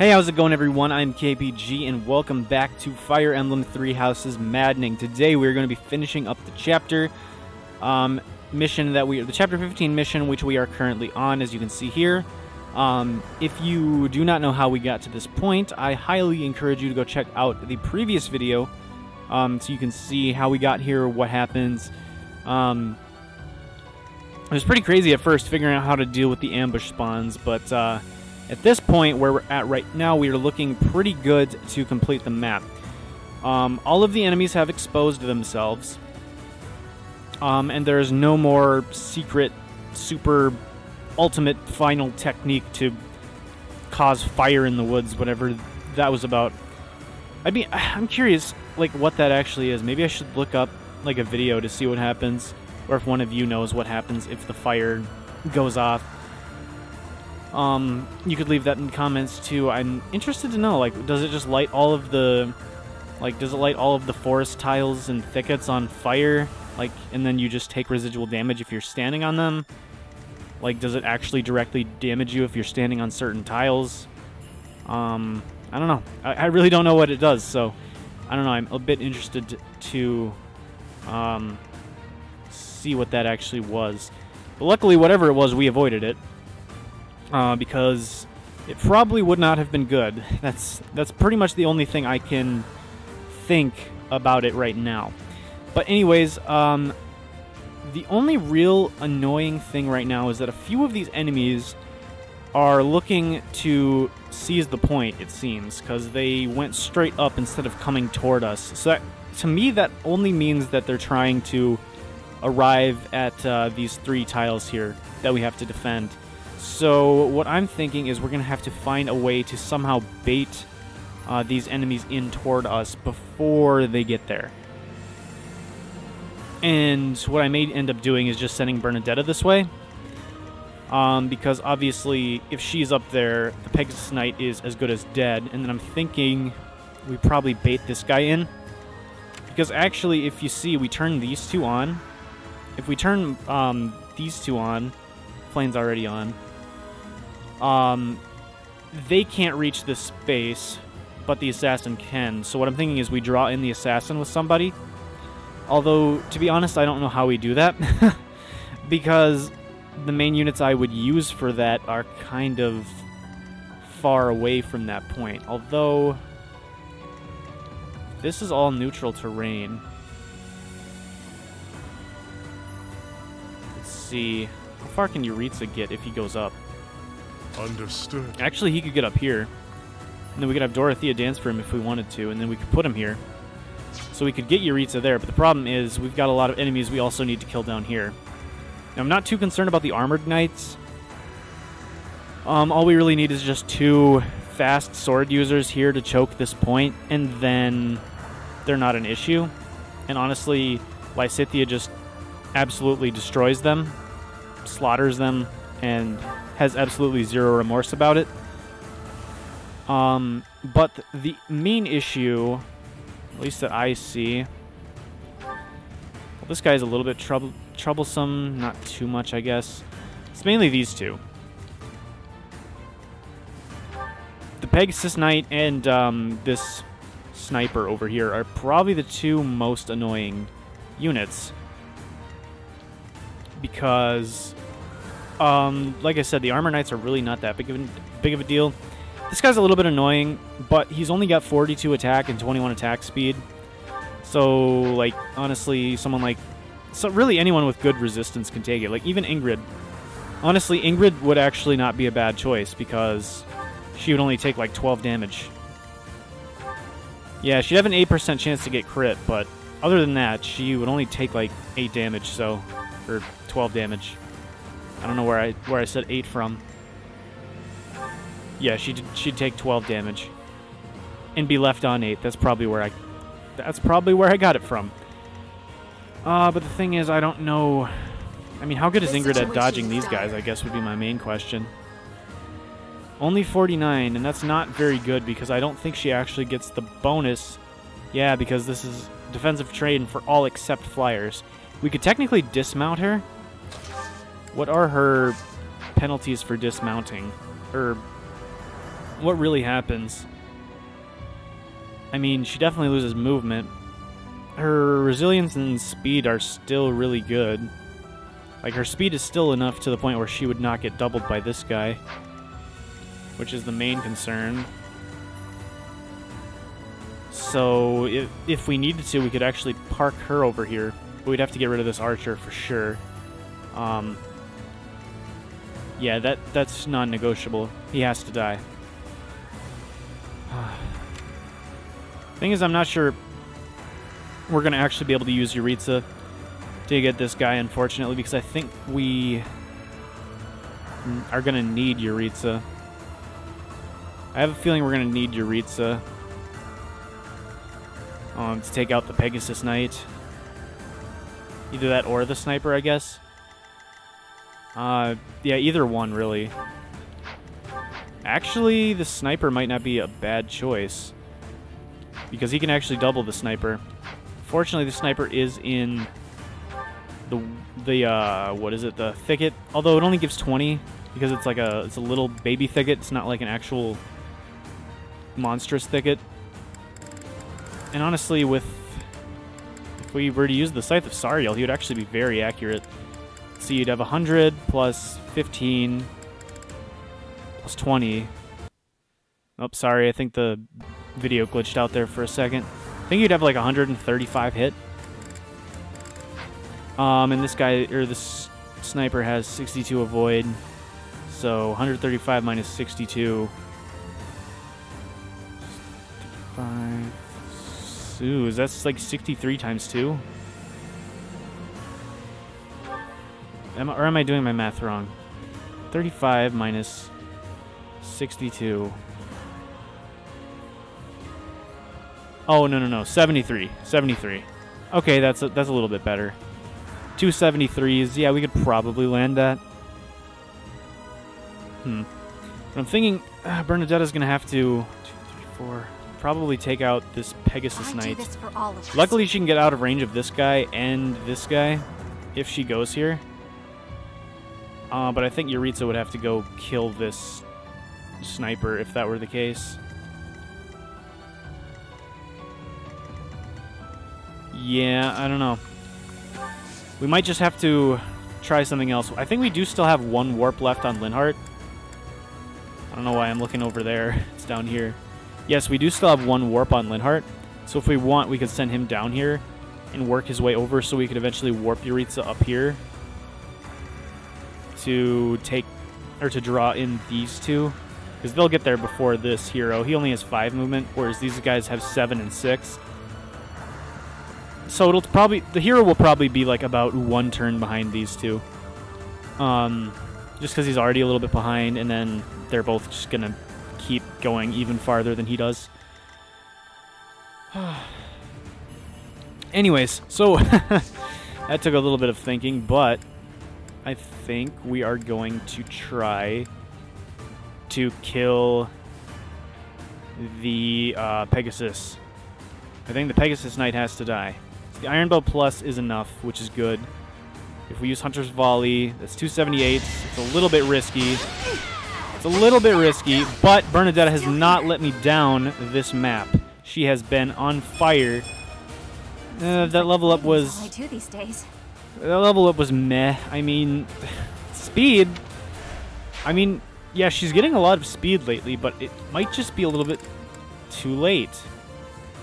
Hey, how's it going, everyone? I'm KPG, and welcome back to Fire Emblem Three Houses Maddening. Today, we're going to be finishing up the chapter mission the Chapter 15 mission, which we are currently on, as you can see here. If you do not know how we got to this point, I highly encourage you to go check out the previous video, so you can see how we got here, what happens. It was pretty crazy at first, figuring out how to deal with the ambush spawns, but at this point, where we're at right now, we are looking pretty good to complete the map. All of the enemies have exposed themselves, and there is no more secret, super, ultimate, final technique to cause fire in the woods, whatever that was about. I'm curious, like, what that actually is. Maybe I should look up, like, a video to see what happens, or if one of you knows what happens if the fire goes off. You could leave that in comments too. I'm interested to know, like, does it just light all of the, forest tiles and thickets on fire, like, and then you just take residual damage if you're standing on them? Like, does it actually directly damage you if you're standing on certain tiles? I don't know. I really don't know what it does, so I don't know. I'm a bit interested to see what that actually was. But luckily, whatever it was, we avoided it. Because it probably would not have been good. That's pretty much the only thing I can think about it right now. But anyways, the only real annoying thing right now is that a few of these enemies are looking to seize the point, it seems, because they went straight up instead of coming toward us. So that, to me, that only means that they're trying to arrive at these three tiles here that we have to defend. So what I'm thinking is we're going to have to find a way to somehow bait these enemies in toward us before they get there. And what I may end up doing is just sending Bernadetta this way. Because obviously, if she's up there, the Pegasus Knight is as good as dead. And then I'm thinking we probably bait this guy in. Because actually, if you see, we turn these two on. If we turn these two on, Flayn's already on. They can't reach this space, but the assassin can. So what I'm thinking is we draw in the assassin with somebody. Although, to be honest, I don't know how we do that. Because the main units I would use for that are kind of far away from that point. Although, this is all neutral terrain. Let's see. How far can Yuritsa get if he goes up? Understood. Actually, he could get up here. And then we could have Dorothea dance for him if we wanted to, and then we could put him here. So we could get Yuritsa there, but the problem is we've got a lot of enemies we also need to kill down here. Now, I'm not too concerned about the armored knights. All we really need is just two fast sword users here to choke this point, and then they're not an issue. And honestly, Lysithea just absolutely destroys them, slaughters them, and has absolutely zero remorse about it. But the main issue, at least that I see, well, this guy's a little bit troublesome, not too much, I guess. It's mainly these two. The Pegasus Knight and this sniper over here are probably the two most annoying units. Because like I said, the Armor Knights are really not that big of a deal. This guy's a little bit annoying, but he's only got 42 attack and 21 attack speed. So, like, honestly, really anyone with good resistance can take it. Like, even Ingrid. Honestly, Ingrid would actually not be a bad choice, because she would only take, like, 12 damage. Yeah, she'd have an 8% chance to get crit, but other than that, she would only take, like, 8 damage, so, or 12 damage. I don't know where I said 8 from. Yeah, she'd take 12 damage and be left on 8. That's probably where I got it from. But the thing is, I don't know. I mean, how good is Ingrid at dodging these guys, I guess, would be my main question. Only 49, and that's not very good because I don't think she actually gets the bonus. Yeah, because this is defensive terrain for all except flyers. We could technically dismount her. What are her penalties for dismounting? Or what really happens? I mean, she definitely loses movement. Her resilience and speed are still really good. Like, her speed is still enough to the point where she would not get doubled by this guy, which is the main concern. So, if we needed to, we could actually park her over here. But we'd have to get rid of this archer for sure. Yeah, that's non-negotiable. He has to die. Thing is, I'm not sure we're going to actually be able to use Yuritsa to get this guy, unfortunately, because I think we are going to need Yuritsa. I have a feeling we're going to need Yuritsa to take out the Pegasus Knight. Either that or the sniper, I guess. Yeah, either one, really. Actually, the sniper might not be a bad choice, because he can actually double the sniper. Fortunately, the sniper is in what is it, the thicket, although it only gives 20 because it's like it's a little baby thicket. It's not like an actual monstrous thicket. And honestly, if we were to use the Scythe of Sariel, he would actually be very accurate. So you'd have 100 plus 15 plus 20. Oh, sorry, I think the video glitched out there for a second. I think you'd have like 135 hit. And this guy, or this sniper, has 62 avoid. So 135 minus 62. 5. Ooh, that's like 63 times 2? Or am I doing my math wrong? 35 minus 62. Oh, no. 73. 73. Okay, that's a little bit better. 2 73s. Yeah, we could probably land that. But I'm thinking Bernadetta's going to have to 2, 3, 4, probably take out this Pegasus Knight. Luckily, she can get out of range of this guy and this guy if she goes here. But I think Yuritsa would have to go kill this sniper if that were the case. Yeah, I don't know. We might just have to try something else. I think we do still have 1 warp left on Linhardt. I don't know why I'm looking over there. It's down here. Yes, we do still have 1 warp on Linhardt. So if we want, we could send him down here and work his way over so we could eventually warp Yuritsa up here to take, or to draw in these two. Because they'll get there before this hero. He only has 5 movement, whereas these guys have 7 and 6. So it'll probably, the hero will probably be like about 1 turn behind these two. Just because he's already a little bit behind, and then they're both just going to keep going even farther than he does. Anyways, so that took a little bit of thinking, but I think we are going to try to kill the Pegasus. I think the Pegasus Knight has to die. The Iron Bow Plus is enough, which is good. If we use Hunter's Volley, that's 278. It's a little bit risky. It's a little bit risky, but Bernadetta has not let me down this map. She has been on fire. That level up was... That level up was meh. I mean, speed... I mean, yeah, she's getting a lot of speed lately, but it might just be a little bit too late.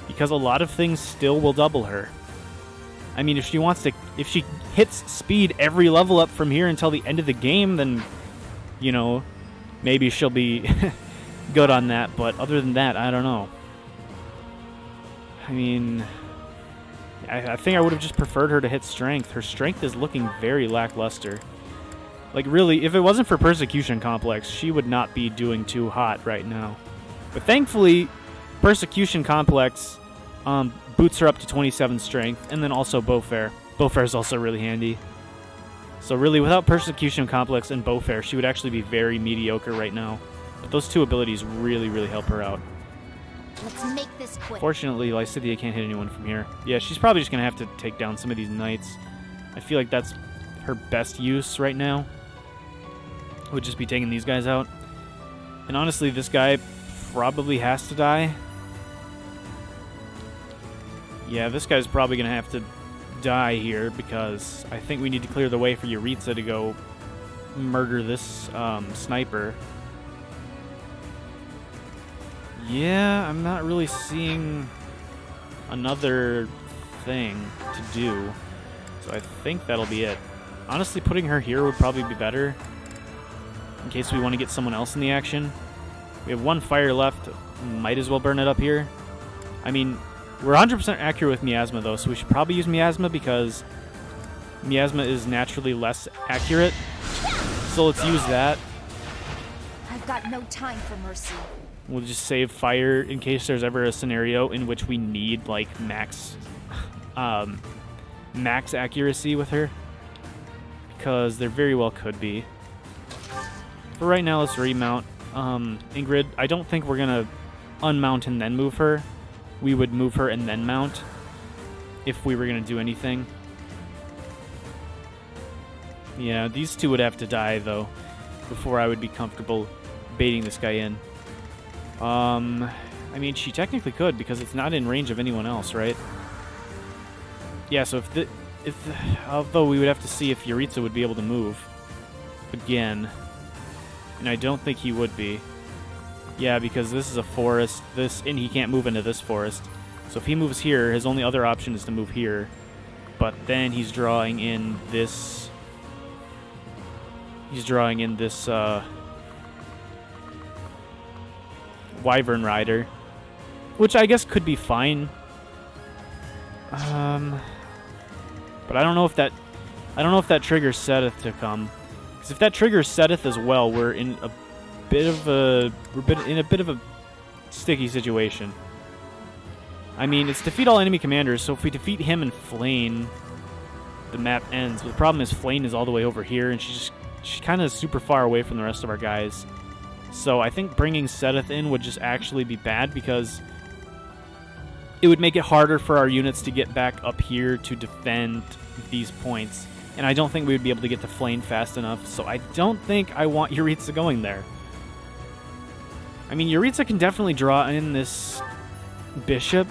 Because a lot of things still will double her. I mean, if she wants to... If she hits speed every level up from here until the end of the game, then, you know, maybe she'll be good on that. But other than that, I don't know. I mean... I think I would have just preferred her to hit strength. Her strength is looking very lackluster. Like, really, if it wasn't for Persecution Complex, she would not be doing too hot right now. But thankfully, Persecution Complex boots her up to 27 strength, and then also Bowfair. Bowfair is also really handy. So really, without Persecution Complex and Bowfair, she would actually be very mediocre right now. But those two abilities really, really help her out. Let's make this quick. Fortunately, Lysithea can't hit anyone from here. Yeah, she's probably just going to have to take down some of these knights. I feel like that's her best use right now. Would just be taking these guys out. And honestly, this guy probably has to die. Yeah, this guy's probably going to have to die here because I think we need to clear the way for Yuritsa to go murder this sniper. Yeah, I'm not really seeing another thing to do, so I think that'll be it. Honestly, putting her here would probably be better in case we want to get someone else in the action. We have one fire left. Might as well burn it up here. I mean, we're 100% accurate with Miasma, though, so we should probably use Miasma because Miasma is naturally less accurate. So let's use that. I've got no time for mercy. We'll just save fire in case there's ever a scenario in which we need, like, max accuracy with her. Because there very well could be. For right now, let's remount Ingrid. I don't think we're going to unmount and then move her. We would move her and then mount if we were going to do anything. Yeah, these two would have to die, though, before I would be comfortable baiting this guy in. I mean, she technically could because it's not in range of anyone else, right? Yeah, so although we would have to see if Yuritsa would be able to move again, and I don't think he would be. Yeah, because this is a forest, and he can't move into this forest. So if he moves here, his only other option is to move here. But then he's drawing in this. He's drawing in this Wyvern Rider, which I guess could be fine. But I don't know if that triggers Seteth to come. Because if that triggers Seteth as well, we're in a bit of a sticky situation. I mean, it's defeat all enemy commanders, so if we defeat him and Flayn, the map ends. But the problem is Flayn is all the way over here, and she's kind of super far away from the rest of our guys. So I think bringing Seteth in would just actually be bad because it would make it harder for our units to get back up here to defend these points. And I don't think we would be able to get to Flayn fast enough, so I don't think I want Yuritsa going there. I mean, Yuritsa can definitely draw in this bishop.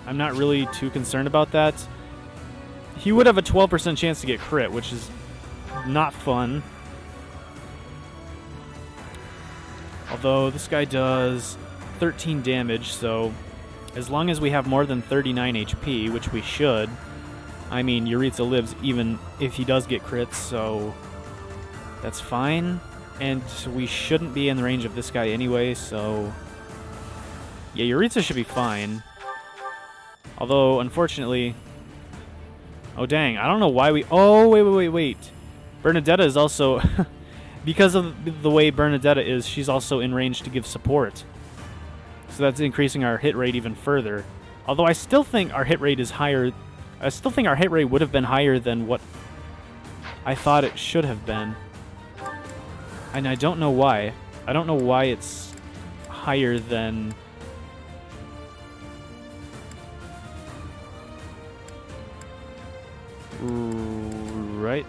I'm not really too concerned about that. He would have a 12% chance to get crit, which is not fun. Although this guy does 13 damage, so as long as we have more than 39 HP, which we should, I mean, Yuritsa lives even if he does get crits, so that's fine. And we shouldn't be in the range of this guy anyway, so yeah, Yuritsa should be fine. Although, unfortunately... Oh, dang, I don't know why we... Oh, wait. Bernadetta is also... because of the way Bernadetta is, she's also in range to give support. So that's increasing our hit rate even further. Although I still think our hit rate is higher... I still think our hit rate would have been higher than what I thought it should have been. And I don't know why. I don't know why it's higher than... Right?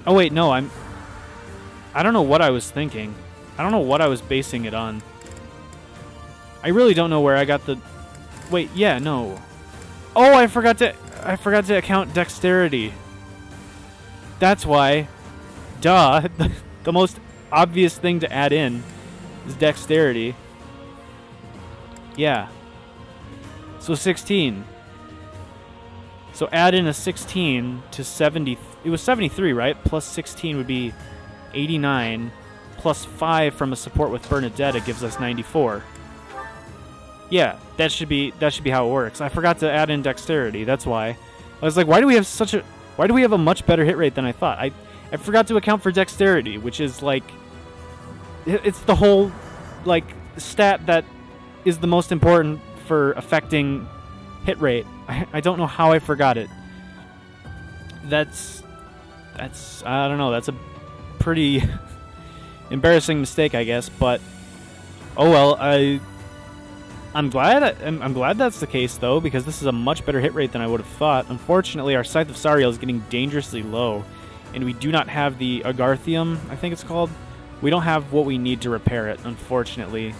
Oh wait, no, I don't know what I was thinking. I don't know what I was basing it on. I really don't know where I got the... Wait, yeah, no. Oh, I forgot to account dexterity. That's why. Duh. The most obvious thing to add in is dexterity. Yeah. So 16. So add in a 16 to 70. It was 73, right? Plus 16 would be 89. Plus 5 from a support with Bernadetta gives us 94. Yeah, that should be how it works. I forgot to add in dexterity. That's why. I was like, why do we have a much better hit rate than I thought? I forgot to account for dexterity, which is like it's the whole like stat that is the most important for affecting hit rate. I don't know how I forgot it. That's I don't know. That's a pretty embarrassing mistake, I guess. But oh well. I'm glad that's the case though, because this is a much better hit rate than I would have thought. Unfortunately, our Scythe of Sariel is getting dangerously low, and we do not have the Agarthium, I think it's called, We don't have what we need to repair it, unfortunately.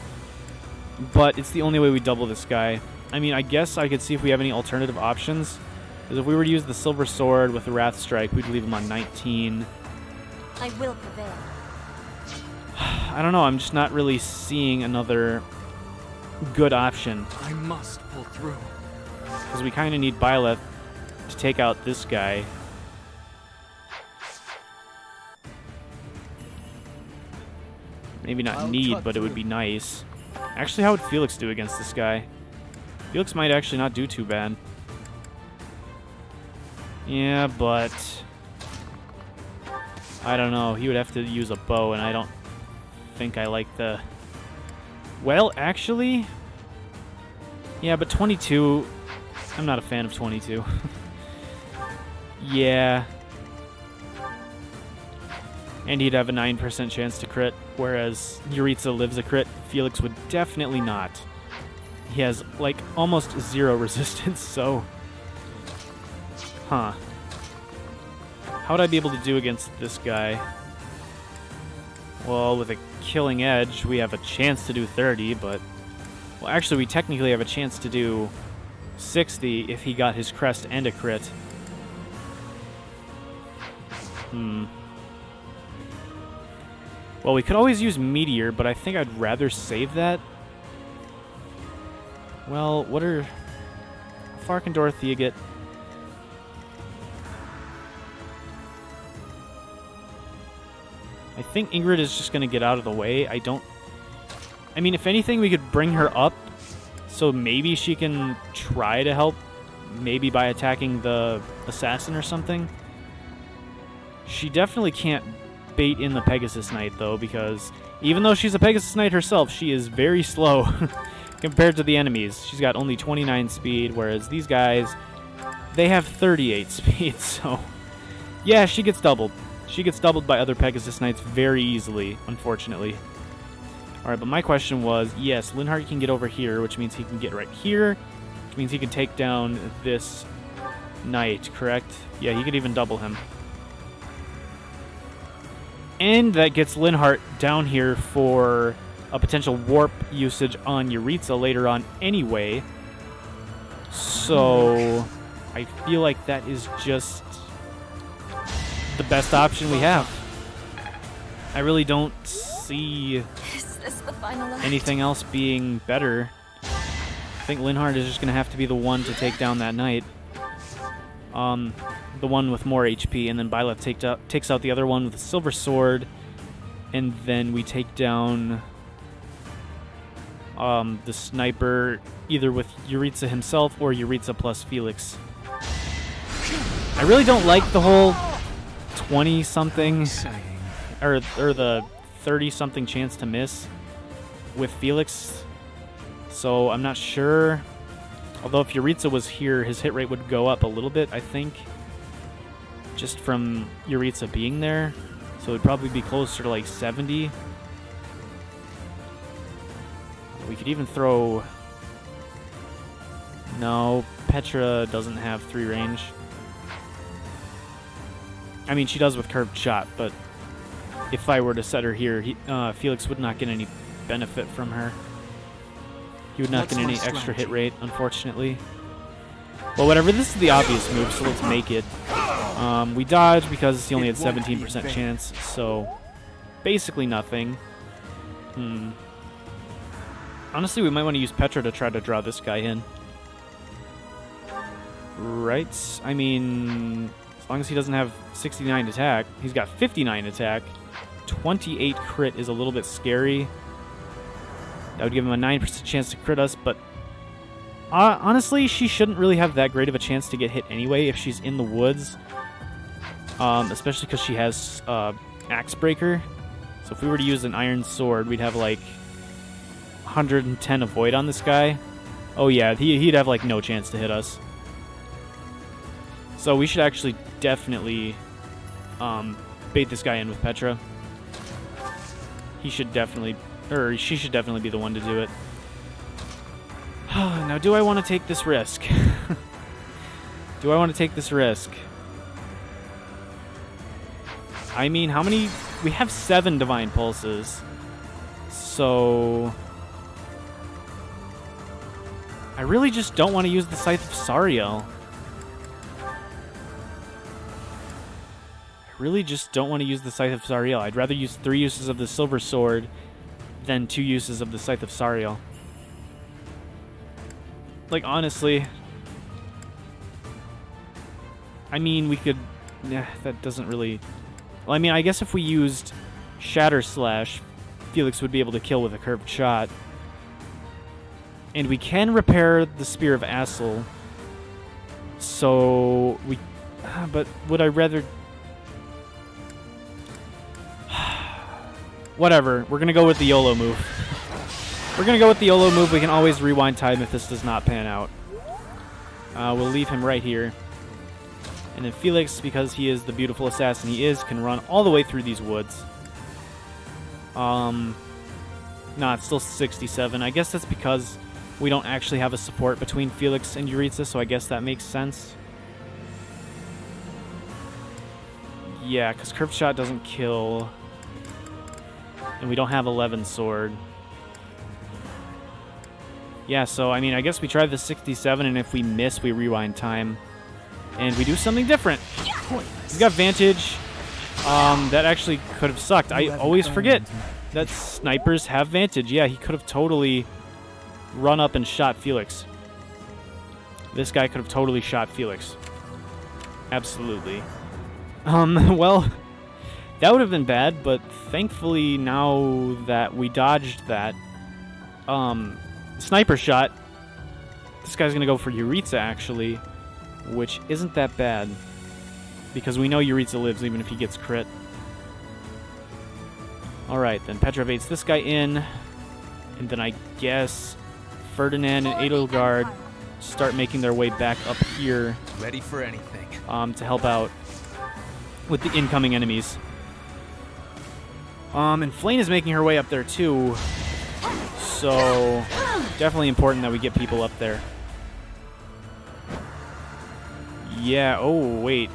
But it's the only way we double this guy. I mean, I guess I could see if we have any alternative options. Because if we were to use the Silver Sword with the Wrath Strike, we'd leave him on 19. I will prevail. I don't know, I'm just not really seeing another good option. I must pull through. Because we kind of need Byleth to take out this guy. Maybe not need, but it would be nice. Actually, how would Felix do against this guy? Felix might actually not do too bad. Yeah, but I don't know. He would have to use a bow, and I don't think I like the... Well, actually... Yeah, but 22... I'm not a fan of 22. Yeah. And he'd have a 9% chance to crit, whereas Yuritsa lives a crit. Felix would definitely not. He has, like, almost 0 resistance, so... Huh. How would I be able to do against this guy? Well, with a Killing Edge, we have a chance to do 30, but... Well, actually, we technically have a chance to do 60 if he got his crest and a crit. Well, we could always use Meteor, but I think I'd rather save that. Well, what are... How far can Dorothea get? I think Ingrid is just going to get out of the way. I mean, if anything, we could bring her up, so maybe she can try to help, maybe by attacking the assassin or something. She definitely can't bait in the Pegasus Knight, though, because even though she's a Pegasus Knight herself, she is very slow compared to the enemies. She's got only 29 speed, whereas these guys, they have 38 speed, so... Yeah, she gets doubled. She gets doubled by other Pegasus Knights very easily, unfortunately. Alright, but my question was, yes, Linhardt can get over here, which means he can get right here, which means he can take down this knight, correct? Yeah, he could even double him. And that gets Linhardt down here for a potential warp usage on Yuritsa later on anyway. So, I feel like that is just the best option we have. I really don't see anything else being better. I think Linhardt is just going to have to be the one to take down that knight. The one with more HP, and then Byleth takes out the other one with a silver sword, and then we take down the sniper either with Yuritsa himself or Yuritsa plus Felix. I really don't like the whole 20-something or the 30-something chance to miss with Felix, so I'm not sure. Although if Yuritsa was here, his hit rate would go up a little bit, I think, just from Yuritsa being there. So it would probably be closer to like 70. We could even throw... No, Petra doesn't have 3 range. I mean, she does with curved shot, but if I were to set her here, Felix would not get any benefit from her. He would not get any extra hit rate, unfortunately. Well, whatever, this is the obvious move, so let's make it. We dodged because he only had 17% chance, so basically nothing. Honestly, we might want to use Petra to try to draw this guy in. Right? I mean, as long as he doesn't have 69 attack, he's got 59 attack. 28 crit is a little bit scary. That would give him a 9% chance to crit us, but honestly, she shouldn't really have that great of a chance to get hit anyway if she's in the woods. Especially because she has Axe Breaker. So if we were to use an Iron Sword, we'd have like 110 avoid on this guy. Oh yeah, he'd have like no chance to hit us. So we should actually definitely bait this guy in with Petra. He should definitely... Or she should definitely be the one to do it. Now, do I want to take this risk? Do I want to take this risk? I mean, how many we have 7 Divine Pulses. So I really just don't want to use the Scythe of Sariel. Really just don't want to use the Scythe of Sariel. I'd rather use 3 uses of the Silver Sword than 2 uses of the Scythe of Sariel. Like, honestly, I mean, we could... Nah, that doesn't really... Well, I mean, I guess if we used Shatter Slash, Felix would be able to kill with a curved shot. And we can repair the Spear of Assel. So, we... But would I rather... Whatever. We're going to go with the YOLO move. We're going to go with the YOLO move. We can always rewind time if this does not pan out. We'll leave him right here. And then Felix, because he is the beautiful assassin he is, can run all the way through these woods. Nah, it's still 67. I guess that's because we don't actually have a support between Felix and Yuritsa, so I guess that makes sense. Yeah, because Curved Shot doesn't kill... And we don't have 11 sword. Yeah, so, I mean, I guess we try the 67, and if we miss, we rewind time. And we do something different. He's got Vantage. That actually could have sucked. I always forget that snipers have Vantage. Yeah, he could have totally run up and shot Felix. This guy could have totally shot Felix. Absolutely. Well... That would have been bad, but thankfully now that we dodged that sniper shot, this guy's going to go for Yuritsa, actually, which isn't that bad, because we know Yuritsa lives even if he gets crit. Alright, then Petra baits this guy in, and then I guess Ferdinand and Edelgard start making their way back up here. Ready for anything. To help out with the incoming enemies. And Flayn is making her way up there too, so definitely important that we get people up there. Yeah, oh wait.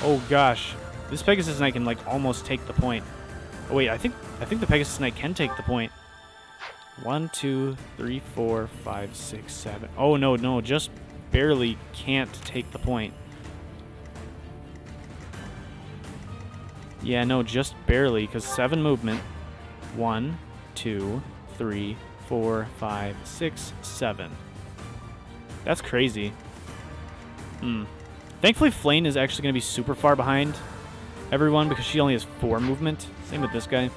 Oh gosh. This Pegasus Knight can like almost take the point. Oh wait, I think the Pegasus Knight can take the point. 1, 2, 3, 4, 5, 6, 7. Oh no, just barely can't take the point. Yeah, no, just barely, because 7 movement. 1, 2, 3, 4, 5, 6, 7. That's crazy. Thankfully, Flayn is actually going to be super far behind everyone because she only has 4 movement. Same with this guy.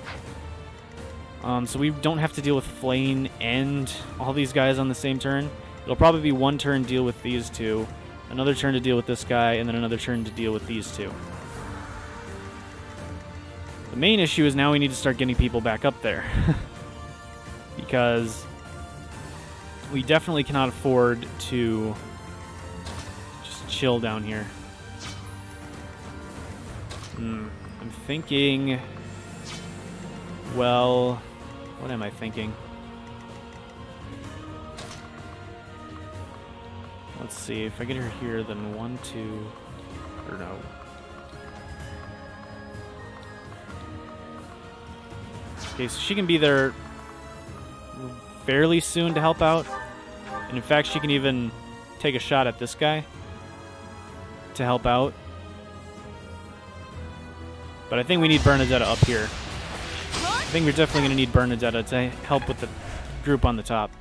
So we don't have to deal with Flayn and all these guys on the same turn. It'll probably be 1 turn deal with these 2, another turn to deal with this guy, and then another turn to deal with these 2. The main issue is now we need to start getting people back up there. Because we definitely cannot afford to just chill down here. I'm thinking... Well, what am I thinking? Let's see, if I get her here, then 1, 2... Or no. Okay, so she can be there fairly soon to help out. And in fact, she can even take a shot at this guy to help out. But I think we need Bernadetta up here. I think we're definitely going to need Bernadetta to help with the group on the top.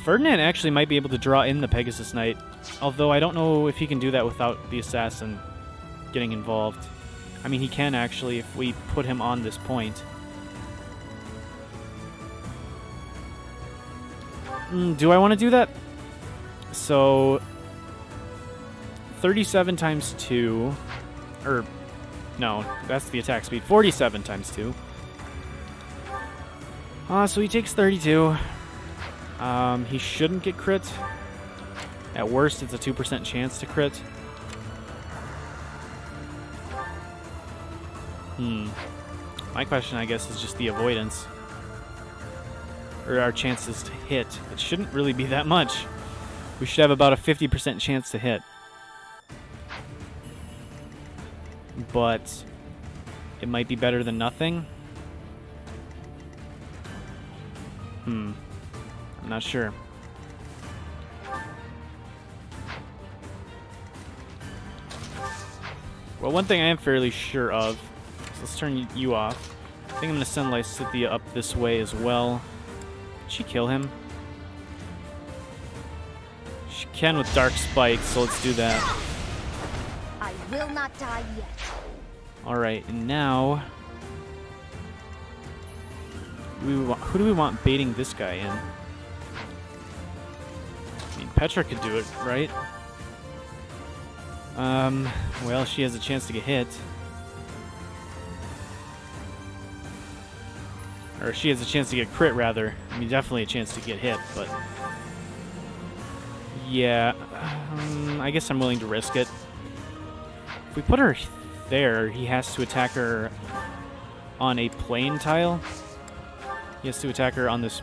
Ferdinand actually might be able to draw in the Pegasus Knight. Although I don't know if he can do that without the assassin getting involved. I mean, he can actually if we put him on this point. Do I want to do that? So, 37 times 2, or, no, that's the attack speed, 47 times 2. So he takes 32. He shouldn't get crit. At worst, it's a 2% chance to crit. My question, I guess, is just the avoidance. Or our chances to hit. It shouldn't really be that much. We should have about a 50% chance to hit. but it might be better than nothing. I'm not sure. Well, one thing I am fairly sure of, so let's turn you off. I think I'm going to send Lysithea up this way as well. Did she kill him? She can with Dark Spike, so let's do that. I will not die yet. Alright, and now... who do we want baiting this guy in? I mean, Petra could do it, right? Well, she has a chance to get hit. Or she has a chance to get crit, rather. I mean, definitely a chance to get hit, but... yeah, I guess I'm willing to risk it. If we put her there, he has to attack her on a plane tile. He has to attack her on this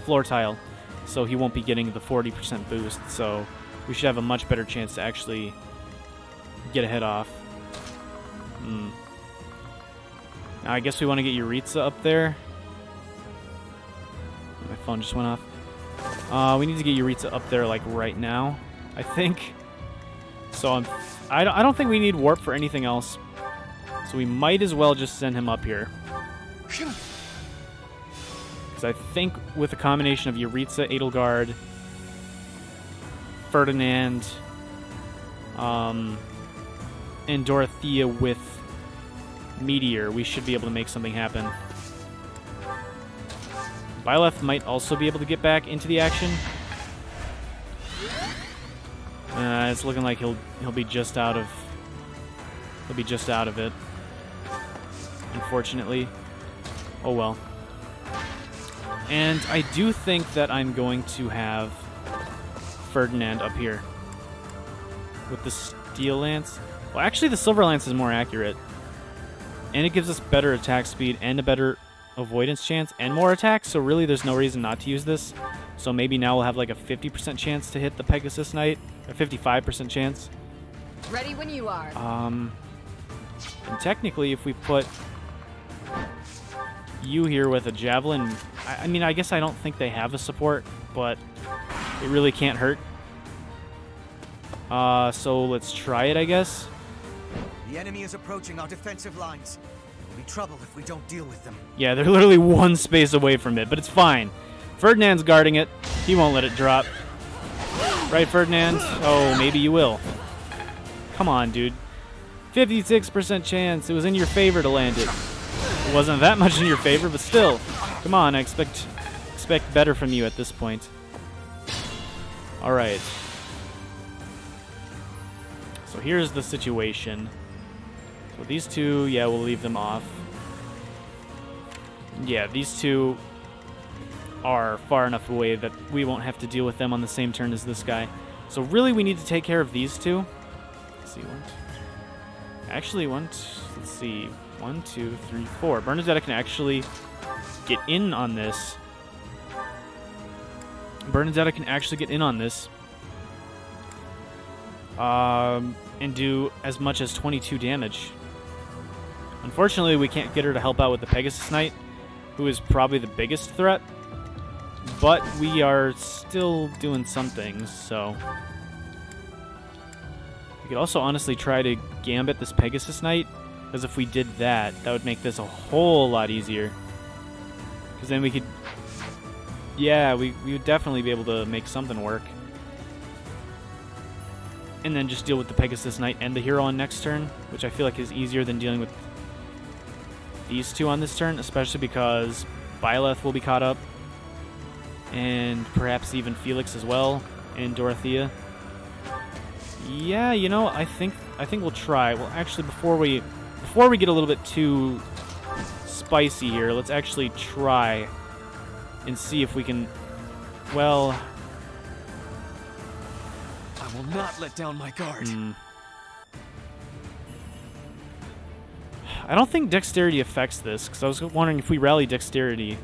floor tile, so he won't be getting the 40% boost, so we should have a much better chance to actually get a hit off. Now I guess we want to get Yuritsa up there. My phone just went off. We need to get Yuritsa up there like right now, I think. So I don't think we need warp for anything else. So we might as well just send him up here. Because I think with a combination of Yuritsa, Edelgard, Ferdinand, and Dorothea with Meteor, we should be able to make something happen. Byleth might also be able to get back into the action. It's looking like he'll be just out of it. Unfortunately. Oh well. And I do think that I'm going to have Ferdinand up here with the Steel Lance. Well, actually the Silver Lance is more accurate. And it gives us better attack speed and a better avoidance chance and more attack, so really there's no reason not to use this. So maybe now we'll have like a 50% chance to hit the Pegasus Knight, a 55% chance. Ready when you are. And technically if we put you here with a Javelin, I mean, I guess I don't think they have a support, but it really can't hurt. So let's try it, I guess. The enemy is approaching our defensive lines. There'll be trouble if we don't deal with them. Yeah, they're literally one space away from it, but it's fine. Ferdinand's guarding it. He won't let it drop. Right, Ferdinand? Oh, maybe you will. Come on, dude. 56% chance. It was in your favor to land it. It wasn't that much in your favor, but still. Come on, I expect better from you at this point. Alright. So here's the situation. So these two, yeah, we'll leave them off. Yeah, these two are far enough away that we won't have to deal with them on the same turn as this guy. So really we need to take care of these two. Let's see, let's see, 1, 2, 3, 4. Bernadetta can actually get in on this. And do as much as 22 damage. Unfortunately, we can't get her to help out with the Pegasus Knight, who is probably the biggest threat. But we are still doing some things, so... We could also honestly try to gambit this Pegasus Knight, because if we did that, that would make this a whole lot easier. Because then we could... Yeah, we would definitely be able to make something work. And then just deal with the Pegasus Knight and the hero on next turn, which I feel like is easier than dealing with these two on this turn, especially because Byleth will be caught up, and perhaps even Felix as well, and Dorothea. Yeah, you know, I think we'll try. Well, actually, before we get a little bit too spicy here, let's actually try and see if we can. Well, I will not let down my guard. I don't think Dexterity affects this, because I was wondering if we rally Dexterity.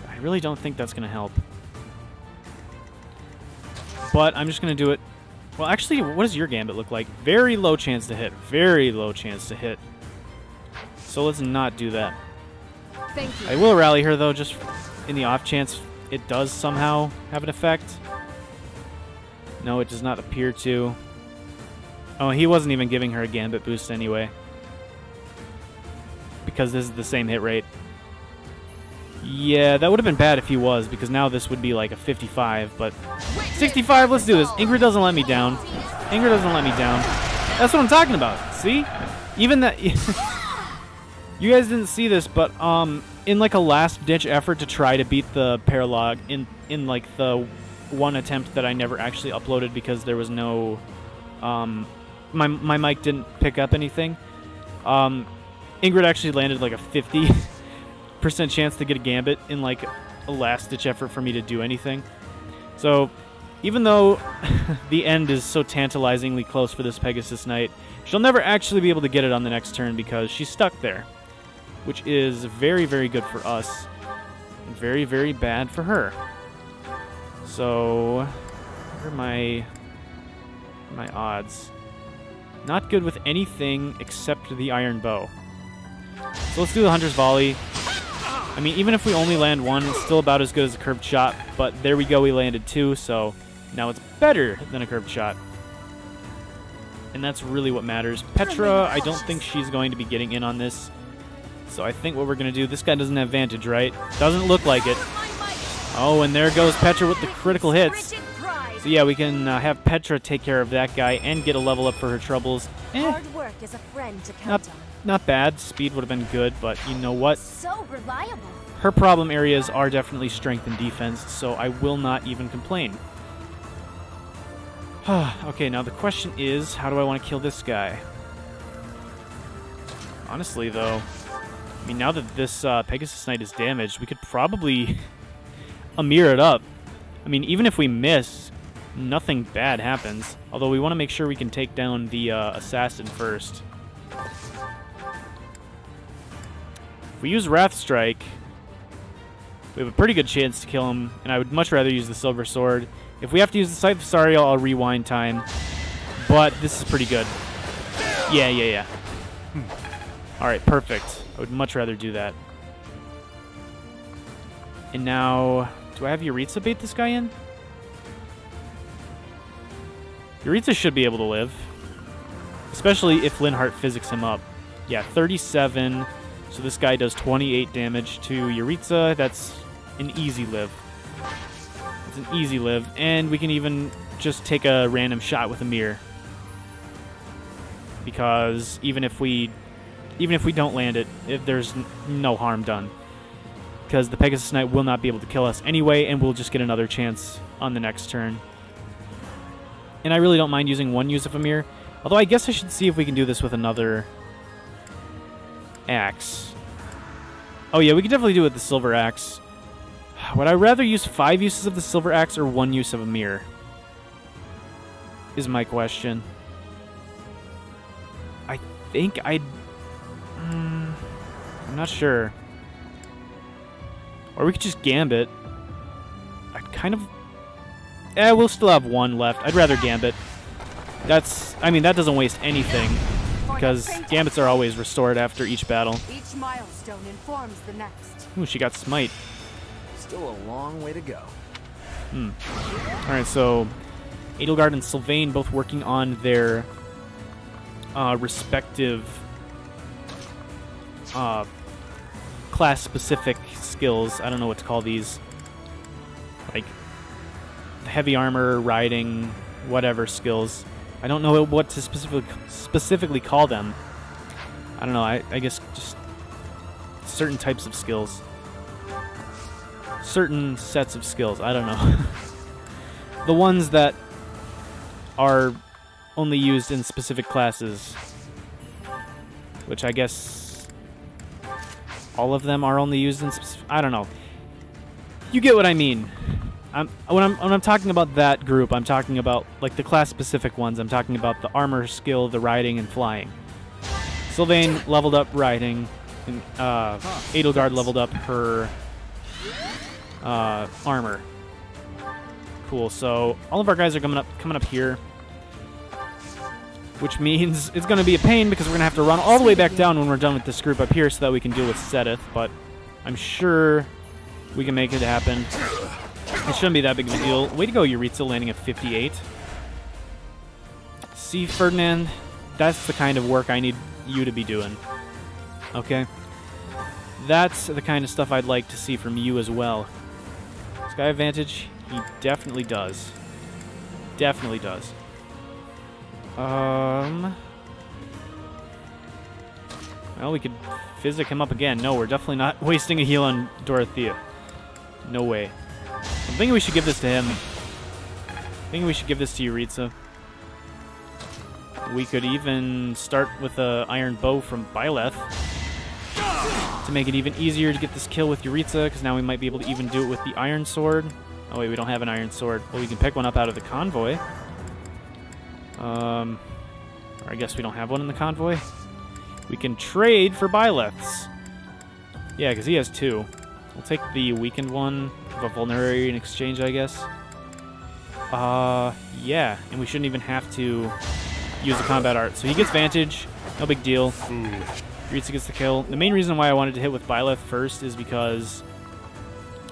I really don't think that's going to help. But I'm just going to do it. Well, actually, what does your gambit look like? Very low chance to hit. Very low chance to hit. So let's not do that. Thank you. I will rally her, though, just in the off chance it does somehow have an effect. No, it does not appear to. Oh, he wasn't even giving her a gambit boost anyway. Because this is the same hit rate. Yeah, that would have been bad if he was, because now this would be like a 55, but 65, let's do this. Ingrid doesn't let me down. Ingrid doesn't let me down. That's what I'm talking about. See? Even that... You guys didn't see this, but in like a last-ditch effort to try to beat the Paralog in like the one attempt that I never actually uploaded because there was no... my mic didn't pick up anything. Ingrid actually landed like a 50% chance to get a gambit in like a last-ditch effort for me to do anything. So even though the end is so tantalizingly close for this Pegasus Knight, she'll never actually be able to get it on the next turn because she's stuck there, which is very, very good for us and very, very bad for her. So what are my odds? Not good with anything except the Iron Bow. So let's do the Hunter's Volley. I mean, even if we only land one, it's still about as good as a curved shot, but there we go, we landed two, so now it's better than a curved shot. And that's really what matters. Petra, I don't think she's going to be getting in on this, so I think what we're going to do, this guy doesn't have Vantage, right? Doesn't look like it. Oh, and there goes Petra with the critical hits. So yeah, we can have Petra take care of that guy and get a level up for her troubles. Hard work is a friend to count on. Not bad. Speed would have been good, but you know what? So reliable. Her problem areas are definitely strength and defense, so I will not even complain. Okay, now the question is, how do I want to kill this guy? Honestly, though, I mean, now that this Pegasus Knight is damaged, we could probably Amir it up. I mean, even if we miss, nothing bad happens. Although we want to make sure we can take down the assassin first. If we use Wrath Strike, we have a pretty good chance to kill him, and I would much rather use the Silver Sword. If we have to use the Scythe of Sariel, I'll rewind time. But this is pretty good. Yeah. Alright, perfect. I would much rather do that. And now, do I have Yuritsa bait this guy in? Yuritsa should be able to live. Especially if Linhardt physics him up. Yeah, 37. So this guy does 28 damage to Yuritsa. That's an easy live. It's an easy live. And we can even just take a random shot with Amir. Because even if we don't land it, there's no harm done. Because the Pegasus Knight will not be able to kill us anyway, and we'll just get another chance on the next turn. And I really don't mind using one use of Amir. Although I guess I should see if we can do this with another axe. Oh yeah, we can definitely do it with the Silver Axe. Would I rather use 5 uses of the Silver Axe or 1 use of Amir? Is my question. I think I'd... I'm not sure. Or we could just Gambit. I'd kind of... we'll still have 1 left. I'd rather Gambit. That's... I mean, that doesn't waste anything. Because Gambits are always restored after each battle. Each milestone informs the next. Ooh, she got Smite. Still a long way to go. Alright, so... Edelgard and Sylvain both working on their respective class-specific skills. I don't know what to call these. Like, heavy armor, riding, whatever skills. I don't know what to specifically call them. I don't know, I guess just certain types of skills. Certain sets of skills, I don't know. The ones that are only used in specific classes. Which I guess all of them are only used in specific... I don't know. You get what I mean. When I'm talking about that group, I'm talking about like the class-specific ones. I'm talking about the armor skill, the riding, and flying. Sylvain leveled up riding, and Edelgard leveled up her armor. Cool. So all of our guys are coming up here. which means it's going to be a pain because we're going to have to run all the way back down when we're done with this group up here so that we can deal with Seteth, but I'm sure we can make it happen. It shouldn't be that big of a deal. Way to go, Yuritsa, landing at 58. See, Ferdinand, that's the kind of work I need you to be doing. Okay? That's the kind of stuff I'd like to see from you as well. Sky Advantage, he definitely does. Definitely does. Well, we could physic him up again. No, we're definitely not wasting a heal on Dorothea. No way. I'm thinking we should give this to him. I'm thinking we should give this to Yuritsa. We could even start with a Iron Bow from Byleth to make it even easier to get this kill with Yuritsa, because now we might be able to even do it with the Iron Sword. Oh wait, we don't have an Iron Sword. Well, we can pick one up out of the convoy. Or I guess we don't have one in the convoy. We can trade for Byleth's. Yeah, because he has two. We'll take the weakened one of a vulnerary in exchange, I guess. Yeah, and we shouldn't even have to use the combat art. So he gets Vantage, no big deal. Yuritsa gets the kill. The main reason why I wanted to hit with Byleth first is because...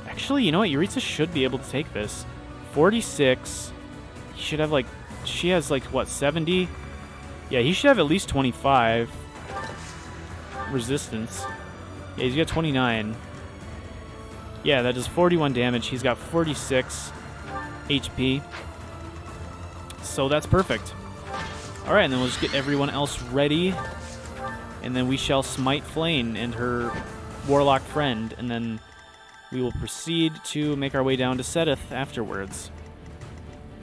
Actually, you know what? Yuritsa should be able to take this. 46. He should have, like... She has, like, what, 70? Yeah, he should have at least 25 resistance. Yeah, he's got 29. Yeah, that does 41 damage. He's got 46 HP. So that's perfect. Alright, and then we'll just get everyone else ready. And then we shall smite Flayn and her warlock friend. And then we will proceed to make our way down to Seteth afterwards.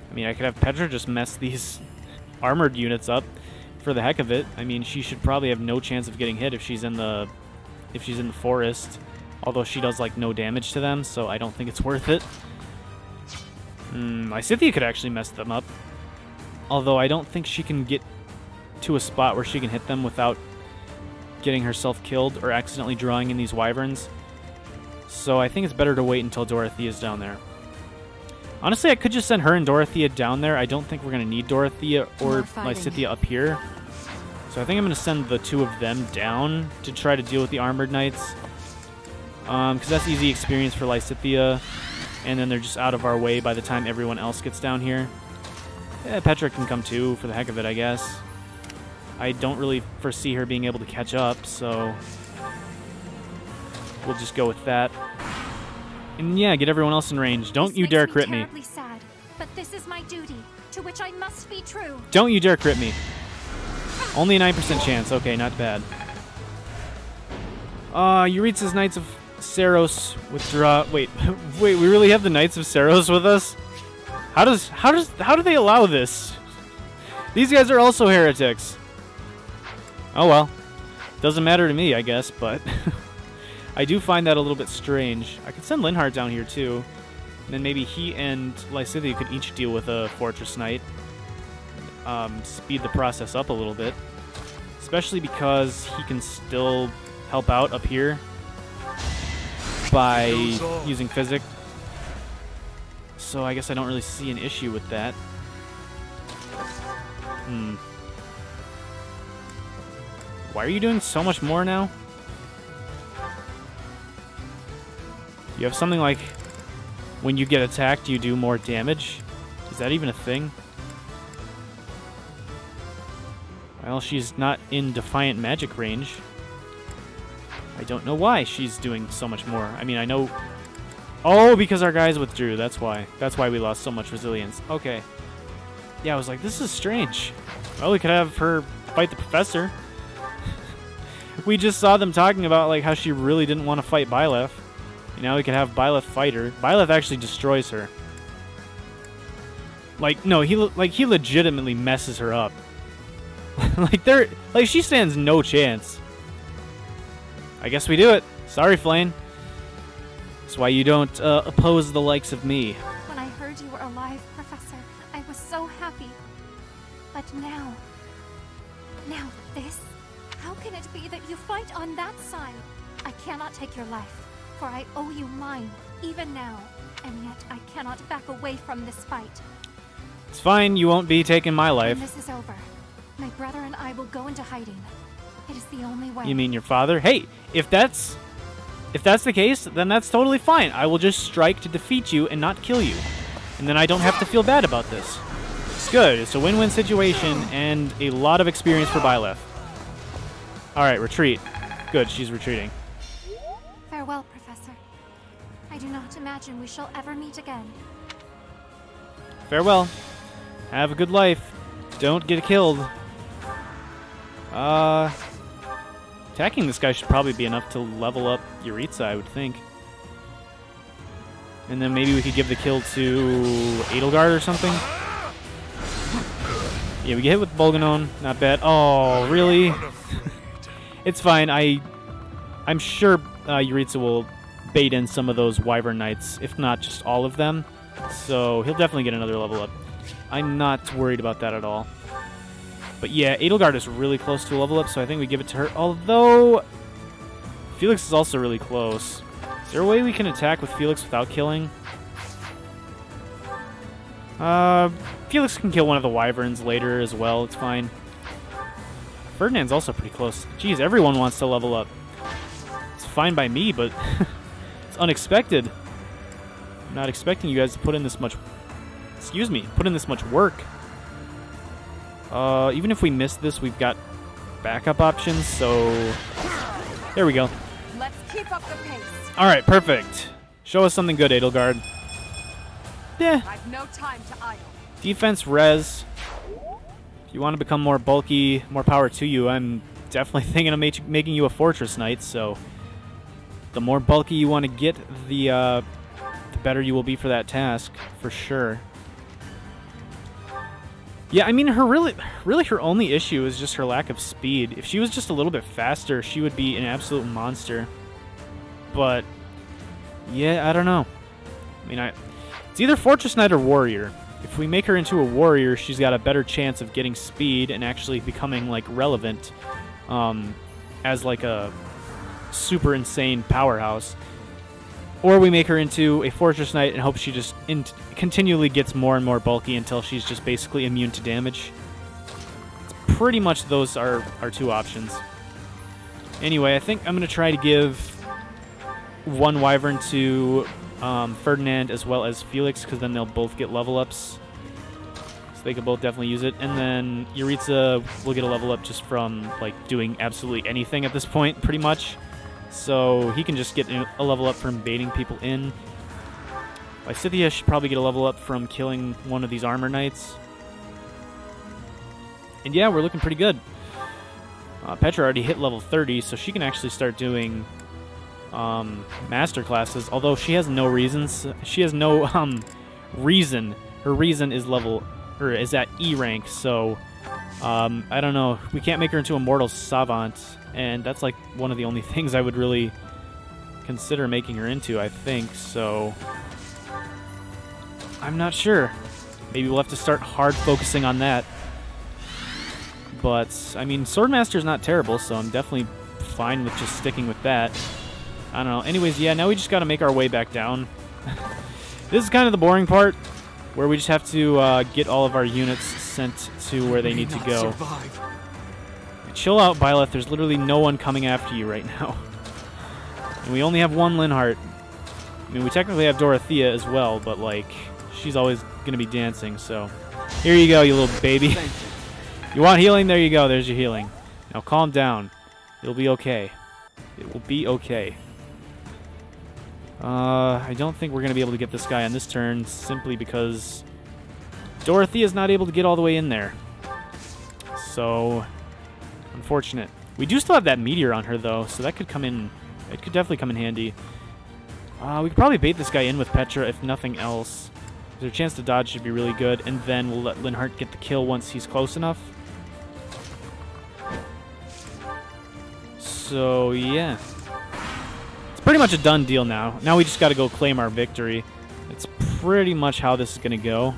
I mean, I could have Petra just mess these armored units up for the heck of it. I mean, she should probably have no chance of getting hit if she's in the forest. Although she does, like, no damage to them, so I don't think it's worth it. Lysithea could actually mess them up. Although I don't think she can get to a spot where she can hit them without getting herself killed or accidentally drawing in these wyverns. So I think it's better to wait until Dorothea's down there. Honestly, I could just send her and Dorothea down there. I don't think we're going to need Dorothea or Lysithea up here. So I think I'm going to send the two of them down to try to deal with the Armored Knights. Because that's easy experience for Lysithea. And then they're just out of our way by the time everyone else gets down here. Yeah, Petra can come too, for the heck of it, I guess. I don't really foresee her being able to catch up, so... We'll just go with that. And yeah, get everyone else in range. Don't you dare crit me. Terribly sad, but this is my duty, to which I must be true. Don't you dare crit me. Only a 9% chance. Okay, not bad. Yuritsa's Knights of Saros withdraw. Wait, we really have the Knights of Saros with us? How do they allow this? These guys are also heretics. Oh well. Doesn't matter to me, I guess, but I do find that a little bit strange. I could send Linhardt down here too. And then maybe he and Lysithea could each deal with a Fortress Knight. Speed the process up a little bit. Especially because he can still help out up here by using Physic. So I guess I don't really see an issue with that. Why are you doing so much more now? You have something like when you get attacked, you do more damage? Is that even a thing? Well, she's not in Defiant Magic range. I don't know why she's doing so much more. I mean, I know... Oh, because our guys withdrew. That's why. That's why we lost so much resilience. Okay. Yeah, I was like, this is strange. Well, we could have her fight the professor. We just saw them talking about like how she really didn't want to fight Byleth. Now we could have Byleth fight her. Byleth actually destroys her. Like, no, he legitimately messes her up. Like she stands no chance. I guess we do it. Sorry, Flayn. That's why you don't oppose the likes of me. When I heard you were alive, Professor, I was so happy. But now this? How can it be that you fight on that side? I cannot take your life, for I owe you mine, even now. And yet I cannot back away from this fight. It's fine, you won't be taking my life. When this is over, My brother and I will go into hiding. It is the only way. You mean your father? Hey, if that's the case, then that's totally fine. I will just strike to defeat you and not kill you. And then I don't have to feel bad about this. It's good. It's a win-win situation and a lot of experience for Byleth. Alright, retreat. Good, she's retreating. Farewell, Professor. I do not imagine we shall ever meet again. Farewell. Have a good life. Don't get killed. Attacking this guy should probably be enough to level up Yuritsa, I would think. And then maybe we could give the kill to Edelgard or something. Yeah, we get hit with Bolganon. Not bad. Oh, really? It's fine. I'm sure Yuritsa will bait in some of those Wyvern Knights, if not just all of them. So he'll definitely get another level up. I'm not worried about that at all. But yeah, Edelgard is really close to a level up, so I think we give it to her. Although, Felix is also really close. Is there a way we can attack with Felix without killing? Felix can kill one of the Wyverns later as well. It's fine. Ferdinand's also pretty close. Jeez, everyone wants to level up. It's fine by me, but it's unexpected. I'm not expecting you guys to put in this much... Excuse me, put in this much work. Even if we miss this, we've got backup options, so... There we go. Let's keep up the pace. Alright, perfect. Show us something good, Edelgard. Yeah. I've no time to idle. Defense, res. If you want to become more bulky, more power to you. I'm definitely thinking of making you a Fortress Knight, so... The more bulky you want to get, the better you will be for that task, for sure. Yeah, I mean, really her only issue is just her lack of speed. If she was just a little bit faster, she would be an absolute monster. But, yeah, I don't know. I mean, it's either Fortress Knight or Warrior. If we make her into a Warrior, she's got a better chance of getting speed and actually becoming, like, relevant as, like, a super insane powerhouse. Or we make her into a Fortress Knight and hope she just continually gets more and more bulky until she's just basically immune to damage. It's pretty much those are our two options. Anyway, I think I'm going to try to give one Wyvern to Ferdinand as well as Felix, because then they'll both get level ups. So they can both definitely use it. And then Yuritsa will get a level up just from like doing absolutely anything at this point, pretty much. So he can just get a level up from baiting people in. Lysithea should probably get a level up from killing one of these armor knights. And yeah, we're looking pretty good. Petra already hit level 30, so she can actually start doing master classes. Although she has no reasons. She has no reason. Her reason is is at E rank. So I don't know. We can't make her into a mortal savant. And that's like one of the only things I would really consider making her into, I think. So I'm not sure. Maybe we'll have to start hard focusing on that. But, I mean, Swordmaster's not terrible, so I'm definitely fine with just sticking with that. I don't know. Anyways, yeah, now we just got to make our way back down. This is kind of the boring part, where we just have to get all of our units sent to where they need to go. Chill out, Byleth. There's literally no one coming after you right now. And we only have one Linhardt. I mean, we technically have Dorothea as well, but, like, she's always going to be dancing, so... Here you go, you little baby. You want healing? There you go. There's your healing. Now calm down. It'll be okay. It will be okay. I don't think we're going to be able to get this guy on this turn, simply because Dorothea's not able to get all the way in there. So... Unfortunate. We do still have that meteor on her, though, so that could come in. It could definitely come in handy. We could probably bait this guy in with Petra, if nothing else. Their chance to dodge should be really good, and then we'll let Linhardt get the kill once he's close enough. So, yeah. It's pretty much a done deal now. Now we just got to go claim our victory. It's pretty much how this is going to go.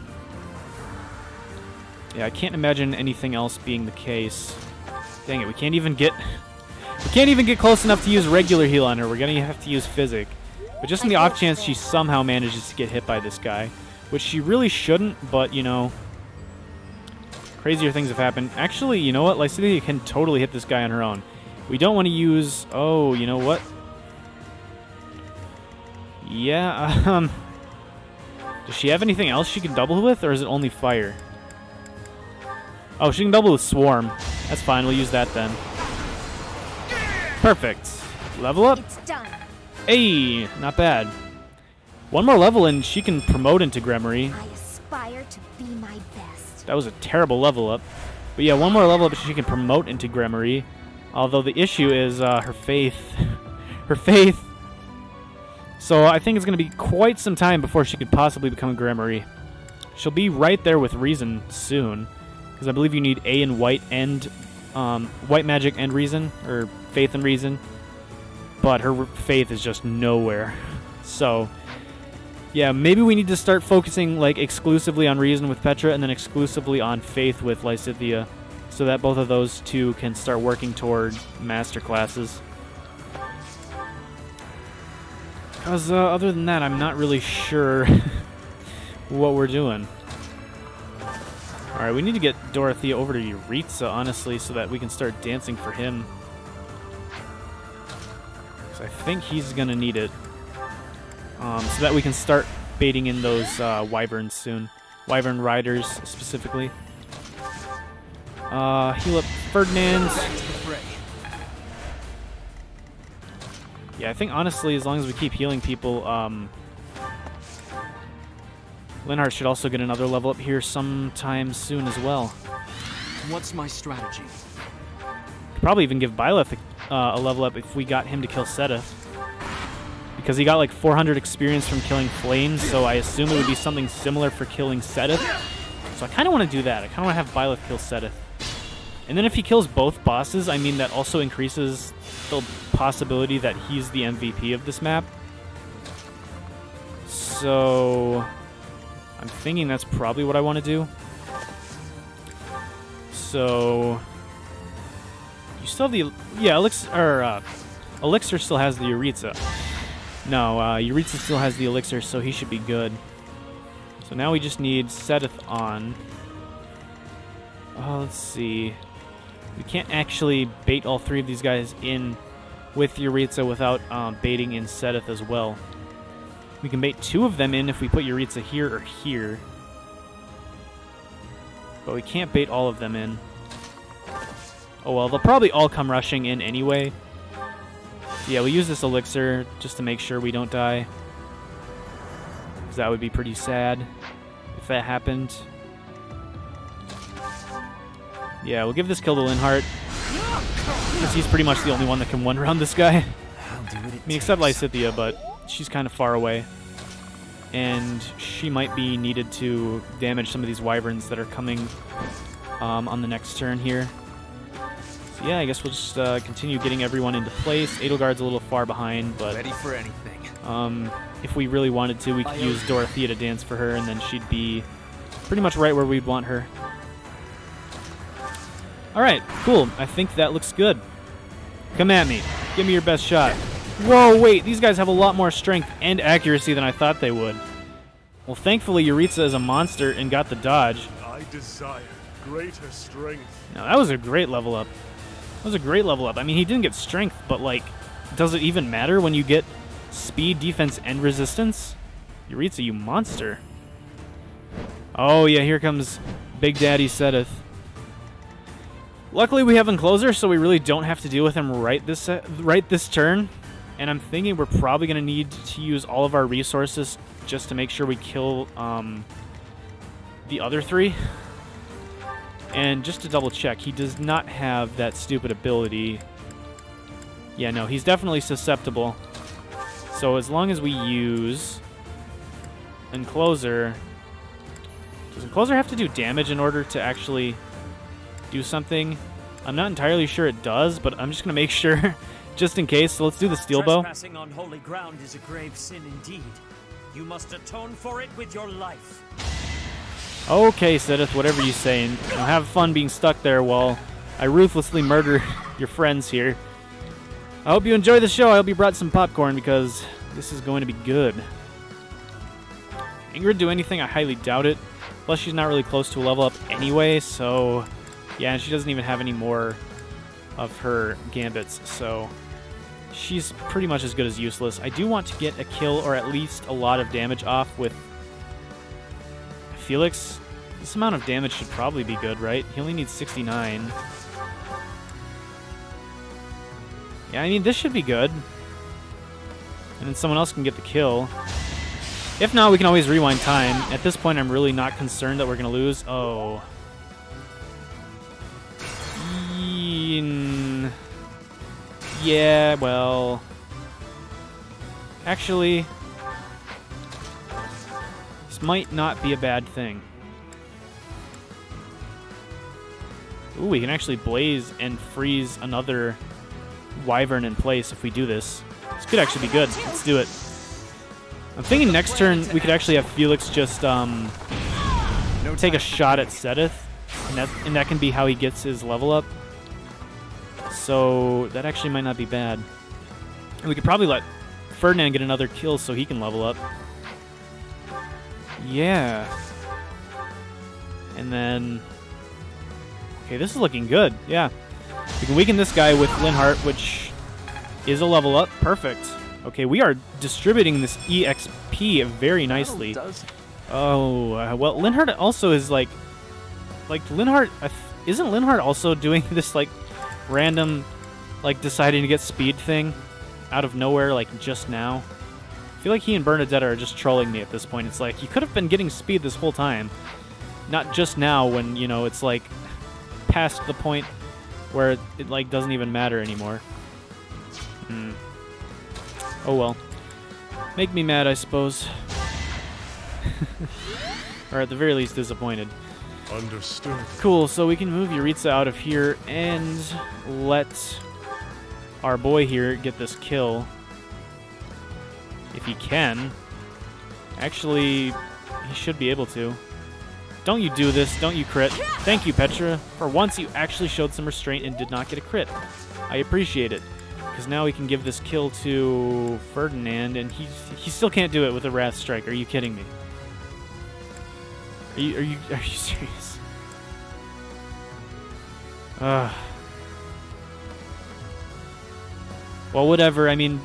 Yeah, I can't imagine anything else being the case. Dang it, we can't even get close enough to use regular heal on her. We're gonna have to use Physic. But just in the off chance she somehow manages to get hit by this guy, which she really shouldn't, but you know, crazier things have happened. Actually, you know what? Lysithea can totally hit this guy on her own. We don't want to use... Oh, you know what? Yeah, does she have anything else she can double with, or is it only fire? Oh, she can double with Swarm. That's fine, we'll use that then. Perfect. Level up. It's done. Hey, not bad. One more level and she can promote into Gremory. I aspire to be my best. That was a terrible level up. But yeah, one more level up and she can promote into Gremory. Although the issue is her faith. Her faith. So I think it's going to be quite some time before she could possibly become a Gremory. She'll be right there with Reason soon. Because I believe you need A in White and White Magic and Reason. Or Faith and Reason. But her faith is just nowhere. So... yeah, maybe we need to start focusing like exclusively on Reason with Petra and then exclusively on Faith with Lysithea, so that both of those two can start working toward master classes. Because other than that, I'm not really sure what we're doing. Alright, we need to get Dorothea over to Yuritsa, honestly, so that we can start dancing for him. Because I think he's going to need it. So that we can start baiting in those wyverns soon. Wyvern riders, specifically. Heal up Ferdinand. Yeah, I think, honestly, as long as we keep healing people, Linhardt should also get another level up here sometime soon as well. What's my strategy? Could probably even give Byleth a level up if we got him to kill Seteth. Because he got like 400 experience from killing Flayn, so I assume it would be something similar for killing Seteth. So I kind of want to do that. I kind of want to have Byleth kill Seteth. And then if he kills both bosses, I mean, that also increases the possibility that he's the MVP of this map. So I'm thinking that's probably what I want to do. So you still have the... yeah, Elixir still has the Yuritsa. No, Yuritsa still has the Elixir, so he should be good. So now we just need Seteth on. Oh, let's see. We can't actually bait all three of these guys in with Yuritsa without baiting in Seteth as well. We can bait two of them in if we put Yuritsa here or here. But we can't bait all of them in. Oh well, they'll probably all come rushing in anyway. Yeah, we'll use this Elixir just to make sure we don't die. Because that would be pretty sad if that happened. Yeah, we'll give this kill to Linhardt. Because he's pretty much the only one that can one-round this guy. I mean, except Lysithea, but she's kind of far away. And she might be needed to damage some of these wyverns that are coming on the next turn here. So yeah, I guess we'll just continue getting everyone into place. Edelgard's a little far behind, but Ready for anything. if we really wanted to, we could use Dorothea to dance for her, and then she'd be pretty much right where we'd want her. Alright, cool. I think that looks good. Come at me. Give me your best shot. Whoa, wait. These guys have a lot more strength and accuracy than I thought they would. Well, thankfully, Yuritsa is a monster and got the dodge. I desire greater strength. Now, that was a great level up. That was a great level up. I mean, he didn't get strength, but, like, does it even matter when you get speed, defense, and resistance? Yuritsa, you monster. Oh, yeah, here comes Big Daddy Seteth. Luckily, we have Encloser, so we really don't have to deal with him right this turn. And I'm thinking we're probably going to need to use all of our resources just to make sure we kill the other three. And just to double check, he does not have that stupid ability. Yeah, no, he's definitely susceptible. So as long as we use Encloser... Does Encloser have to do damage in order to actually do something? I'm not entirely sure it does, but I'm just going to make sure just in case. So let's do the Steel Bow. Trespassing on holy ground is a grave sin indeed. You must atone for it with your life. Okay, Seteth, whatever you say. And have fun being stuck there while I ruthlessly murder your friends here. I hope you enjoy the show. I hope you brought some popcorn because this is going to be good. Ingrid do anything? I highly doubt it. Plus, she's not really close to a level up anyway, so... Yeah, and she doesn't even have any more of her gambits, so... She's pretty much as good as useless. I do want to get a kill or at least a lot of damage off with Felix. This amount of damage should probably be good, right? He only needs 69. Yeah, I mean, this should be good. And then someone else can get the kill. If not, we can always rewind time. At this point, I'm really not concerned that we're going to lose. Oh. Yeah, well... Actually... This might not be a bad thing. Ooh, we can actually blaze and freeze another wyvern in place if we do this. This could actually be good. Let's do it. I'm thinking next turn we could actually have Felix just take a shot at Seteth, and that can be how he gets his level up. So that actually might not be bad. And we could probably let Ferdinand get another kill so he can level up. Yeah. And then... Okay, this is looking good. Yeah. We can weaken this guy with Linhardt, which is a level up. Perfect. Okay, we are distributing this EXP very nicely. Oh, well, Linhardt also is like Linhardt... Isn't Linhardt also doing this, like, random, like, deciding to get speed thing out of nowhere, like, just now? I feel like he and Bernadetta are just trolling me at this point. It's like, you could have been getting speed this whole time. Not just now when, you know, it's, like, past the point where it like, doesn't even matter anymore. Oh, well. Make me mad, I suppose. Or at the very least, disappointed. Understood. Cool, so we can move Yuritsa out of here and let our boy here get this kill. If he can. Actually, he should be able to. Don't you do this. Don't you crit. Thank you, Petra. For once, you actually showed some restraint and did not get a crit. I appreciate it. Because now we can give this kill to Ferdinand, and he still can't do it with a Wrath Strike. Are you kidding me? Are you serious? Well, whatever. I mean,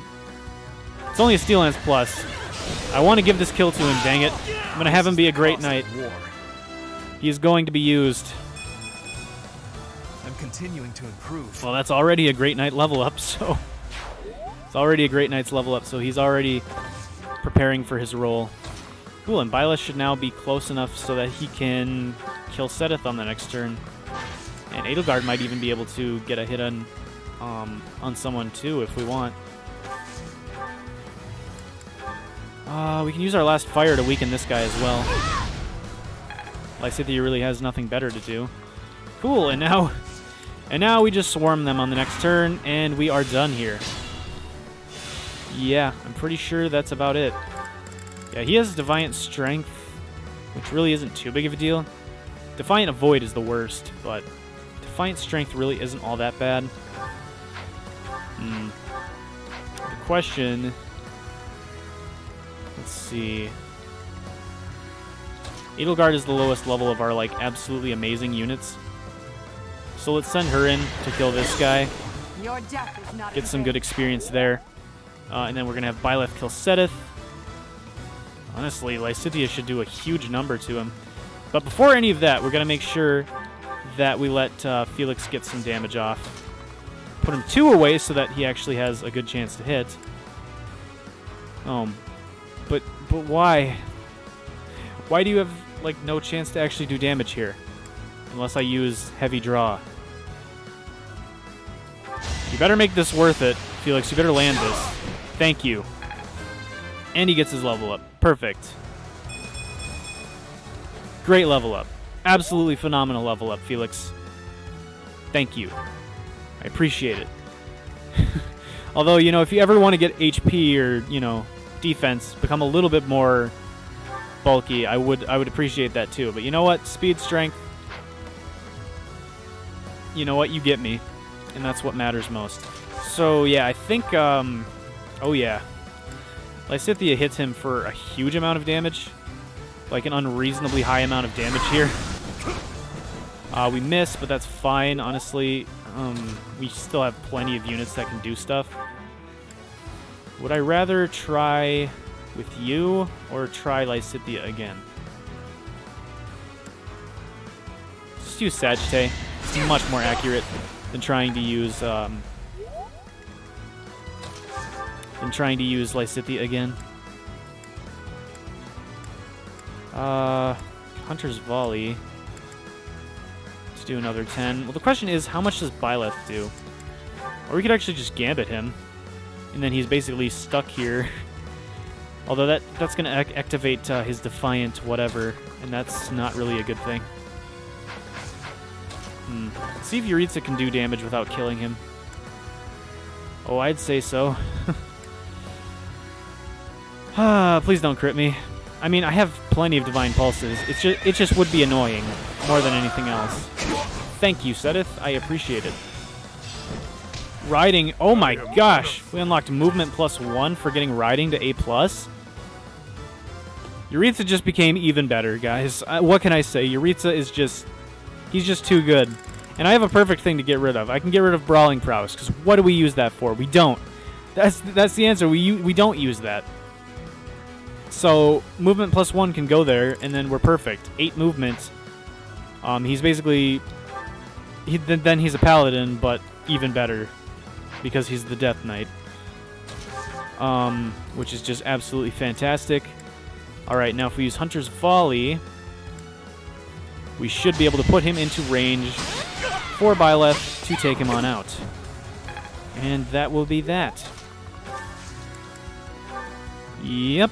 it's only a Steel Lance Plus. I want to give this kill to him, dang it. I'm going to have him be a Great Knight. He is going to be used. I'm continuing to improve. Well, that's already a Great Knight level up, so... It's already a Great Knight's level up, so he's already preparing for his role. Cool, and Byleth should now be close enough so that he can kill Seteth on the next turn. And Edelgard might even be able to get a hit on someone too, if we want. We can use our last fire to weaken this guy as well. Lysithea really has nothing better to do. Cool, and now we just swarm them on the next turn, and we are done here. Yeah, I'm pretty sure that's about it. Yeah, he has Defiant Strength, which really isn't too big of a deal. Defiant Avoid is the worst, but Defiant Strength really isn't all that bad. The question... Let's see... Edelgard is the lowest level of our, like, absolutely amazing units. So let's send her in to kill this guy. Your death is not Get some good experience there. And then we're going to have Byleth kill Seteth. Honestly, Lysithea should do a huge number to him. But before any of that, we're going to make sure that we let Felix get some damage off. Put him 2 away so that he actually has a good chance to hit. But why? Why do you have, like, no chance to actually do damage here? Unless I use Heavy Draw. You better make this worth it, Felix. You better land this. Thank you. And he gets his level up. Perfect. Great level up. Absolutely phenomenal level up, Felix. Thank you. I appreciate it. Although, you know, if you ever want to get HP or, you know, defense, become a little bit more bulky, I would appreciate that too. But you know what? Speed, strength. You know what? You get me. And that's what matters most. So, yeah, I think, oh yeah. Lysithea hits him for a huge amount of damage. like an unreasonably high amount of damage here. We missed, but that's fine, honestly. We still have plenty of units that can do stuff. Would I rather try with you or try Lysithea again? Just use Sagittae. It's much more accurate than trying to use Lysithea again. Hunter's Volley. Let's do another 10. Well, the question is, how much does Byleth do? Or we could actually just Gambit him, and then he's basically stuck here. Although that's going to activate his Defiant whatever, and that's not really a good thing. Let's see if Yuritsa can do damage without killing him. Oh, I'd say so. Please don't crit me. I mean, I have plenty of Divine Pulses. It just would be annoying more than anything else. Thank you, Seteth. I appreciate it. Riding. Oh my gosh. We unlocked movement +1 for getting riding to A+. Yuritsa just became even better, guys. What can I say? Yuritsa is just... He's just too good. And I have a perfect thing to get rid of. I can get rid of Brawling Prowess, because what do we use that for? We don't. That's the answer. We don't use that. So, movement +1 can go there, and then we're perfect. 8 movements. He's basically... Then he's a Paladin, but even better, because he's the Death Knight. Which is just absolutely fantastic. Alright, now if we use Hunter's Volley, we should be able to put him into range for Byleth to take him on out. And that will be that. Yep.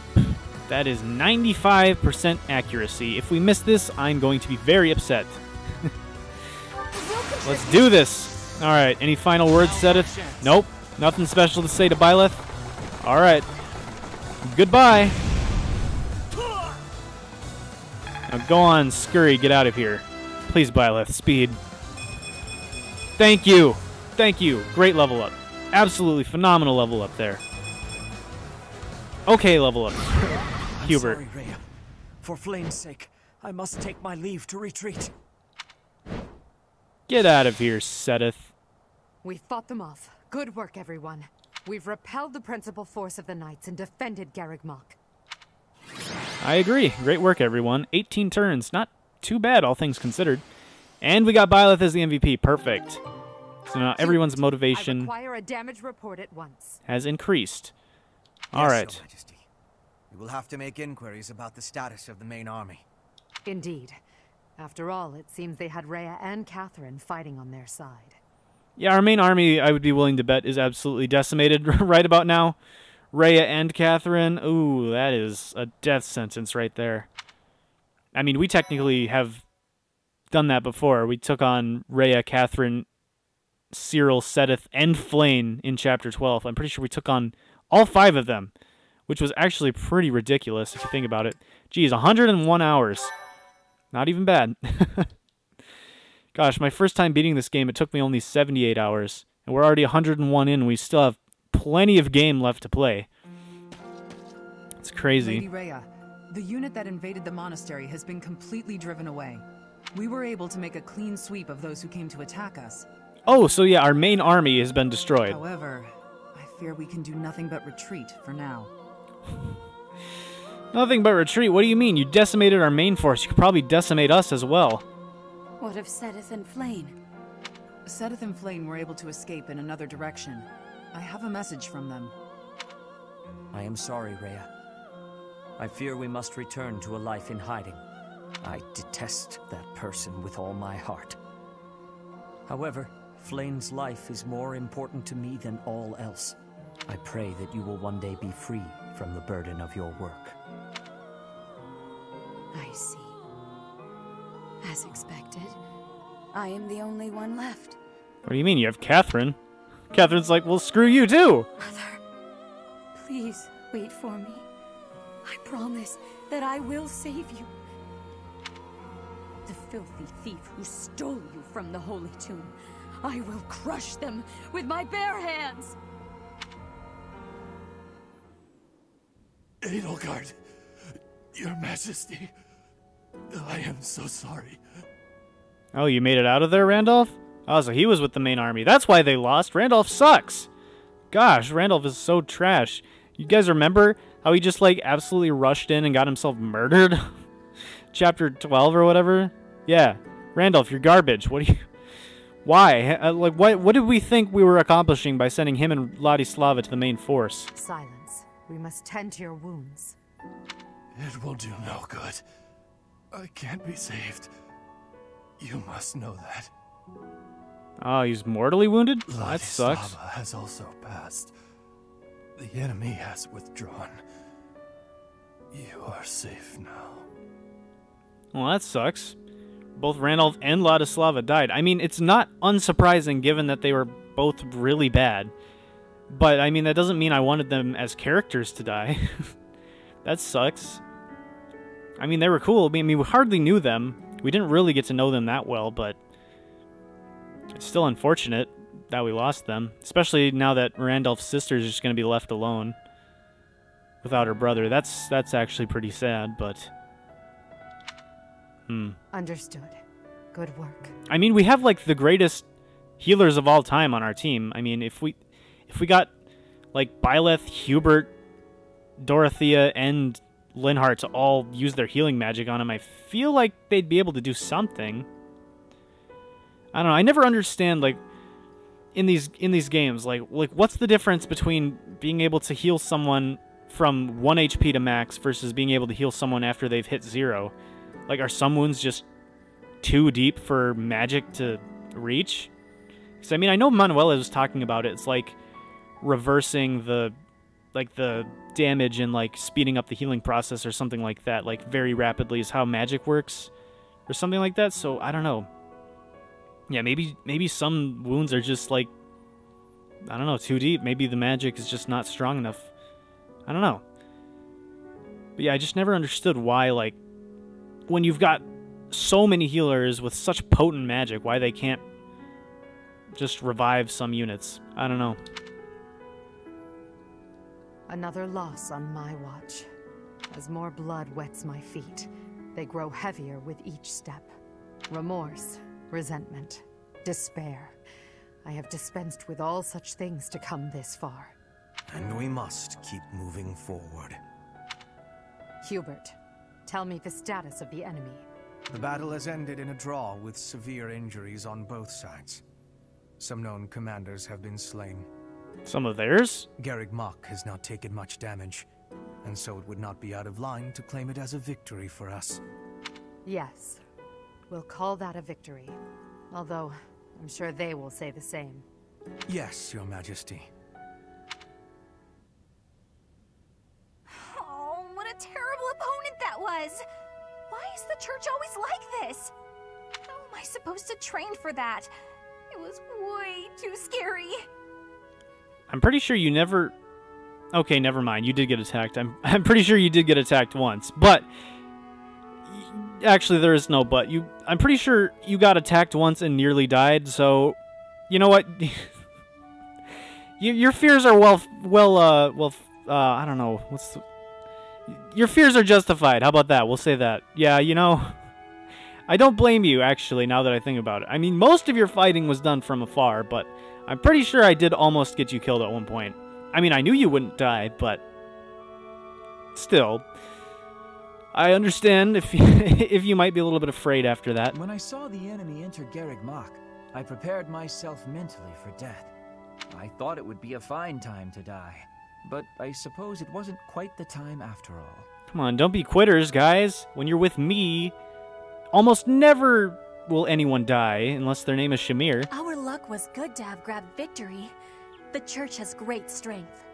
That is 95% accuracy. If we miss this, I'm going to be very upset. Let's do this. Alright, any final words, Seteth? Nope. Nothing special to say to Byleth? Alright. Goodbye. Now go on, scurry, get out of here. Please, Byleth, speed. Thank you. Thank you. Great level up. Absolutely phenomenal level up there. Okay, level up. Hubert. I'm sorry, Rhea. For Flayn's sake, I must take my leave to retreat. Get out of here, Seteth. We fought them off. Good work, everyone. We've repelled the principal force of the Knights and defended Garreg-Mach. I agree. Great work, everyone. 18 turns. Not too bad, all things considered. And we got Byleth as the MVP. Perfect. So now everyone's motivation I require a damage report at once. has increased. All Yes, right. Your Majesty. We will have to make inquiries about the status of the main army. Indeed. After all, it seems they had Rhea and Catherine fighting on their side. Yeah, our main army, I would be willing to bet, is absolutely decimated right about now. Rhea and Catherine, ooh, that is a death sentence right there. I mean, we technically have done that before. We took on Rhea, Catherine, Cyril, Seteth, and Flayn in Chapter 12. I'm pretty sure we took on all 5 of them, which was actually pretty ridiculous if you think about it. Geez, 101 hours. Not even bad. Gosh, my first time beating this game, it took me only 78 hours. And we're already 101 in, and we still have plenty of game left to play. It's crazy. Lady Rhea, the unit that invaded the monastery has been completely driven away. We were able to make a clean sweep of those who came to attack us. Oh, so yeah, our main army has been destroyed. However, I fear we can do nothing but retreat for now. Nothing but retreat? What do you mean? You decimated our main force. You could probably decimate us as well. What of Seteth and Flayn? Seteth and Flayn were able to escape in another direction. I have a message from them. I am sorry, Rhea. I fear we must return to a life in hiding. I detest that person with all my heart. However, Flayn's life is more important to me than all else. I pray that you will one day be free from the burden of your work. I see. As expected, I am the only one left. What do you mean? You have Catherine. Catherine's like, well, screw you too. Mother, please wait for me. I promise that I will save you. The filthy thief who stole you from the Holy Tomb, I will crush them with my bare hands. Edelgard, Your Majesty. I am so sorry. Oh, you made it out of there, Randolph? Oh, so he was with the main army. That's why they lost. Randolph sucks. Gosh, Randolph is so trash. You guys remember how he just, like, absolutely rushed in and got himself murdered? Chapter 12 or whatever? Yeah. Randolph, you're garbage. What do you... Why? Like, what did we think we were accomplishing by sending him and Ladislava to the main force? Silence. We must tend to your wounds. It will do no good. I can't be saved. You must know that. Oh, he's mortally wounded? That sucks. Ladislava has also passed. The enemy has withdrawn. You are safe now. Well, that sucks. Both Randolph and Ladislava died. I mean, it's not unsurprising given that they were both really bad. But, I mean, that doesn't mean I wanted them as characters to die. That sucks. I mean, they were cool. I mean, we hardly knew them. We didn't really get to know them that well, but it's still unfortunate that we lost them. Especially now that Randolph's sister is just going to be left alone without her brother. That's actually pretty sad, but... Understood. Good work. I mean, we have, like, the greatest healers of all time on our team. I mean, if we got, like, Byleth, Hubert, Dorothea, and Linhart to all use their healing magic on him, I feel like they'd be able to do something. I don't know. I never understand, like, in these games, like what's the difference between being able to heal someone from 1 HP to max versus being able to heal someone after they've hit 0? Like, are some wounds just too deep for magic to reach? Because, I mean, I know Manuela was talking about it. It's like reversing the damage and, like, speeding up the healing process or something like that, like, very rapidly is how magic works or something like that. So, I don't know. Yeah, maybe some wounds are just, like, I don't know, too deep. Maybe the magic is just not strong enough. I don't know. But yeah, I just never understood why, like, when you've got so many healers with such potent magic, why they can't just revive some units. I don't know. Another loss on my watch. As more blood wets my feet, they grow heavier with each step. Remorse, resentment, despair. I have dispensed with all such things to come this far. And we must keep moving forward. Hubert, tell me the status of the enemy. The battle has ended in a draw with severe injuries on both sides. Some known commanders have been slain. Some of theirs? Garrig Mach has not taken much damage, and so it would not be out of line to claim it as a victory for us. Yes, we'll call that a victory. Although, I'm sure they will say the same. Yes, Your Majesty. Oh, what a terrible opponent that was! Why is the church always like this? How am I supposed to train for that? It was way too scary. I'm pretty sure you never... Okay, never mind. You did get attacked. I'm pretty sure you did get attacked once. But... Actually, there is no but. I'm pretty sure you got attacked once and nearly died, so... You know what? Your fears are I don't know. Your fears are justified. How about that? We'll say that. Yeah, you know... I don't blame you, actually, now that I think about it. I mean, most of your fighting was done from afar, but... I'm pretty sure I did almost get you killed at one point. I mean, I knew you wouldn't die, but... Still... I understand if you might be a little bit afraid after that. When I saw the enemy enter Garrig Mach, I prepared myself mentally for death. I thought it would be a fine time to die, but I suppose it wasn't quite the time after all. Come on, don't be quitters, guys. When you're with me, almost never will anyone die unless their name is Shamir. Our luck was good to have grabbed victory. The church has great strength.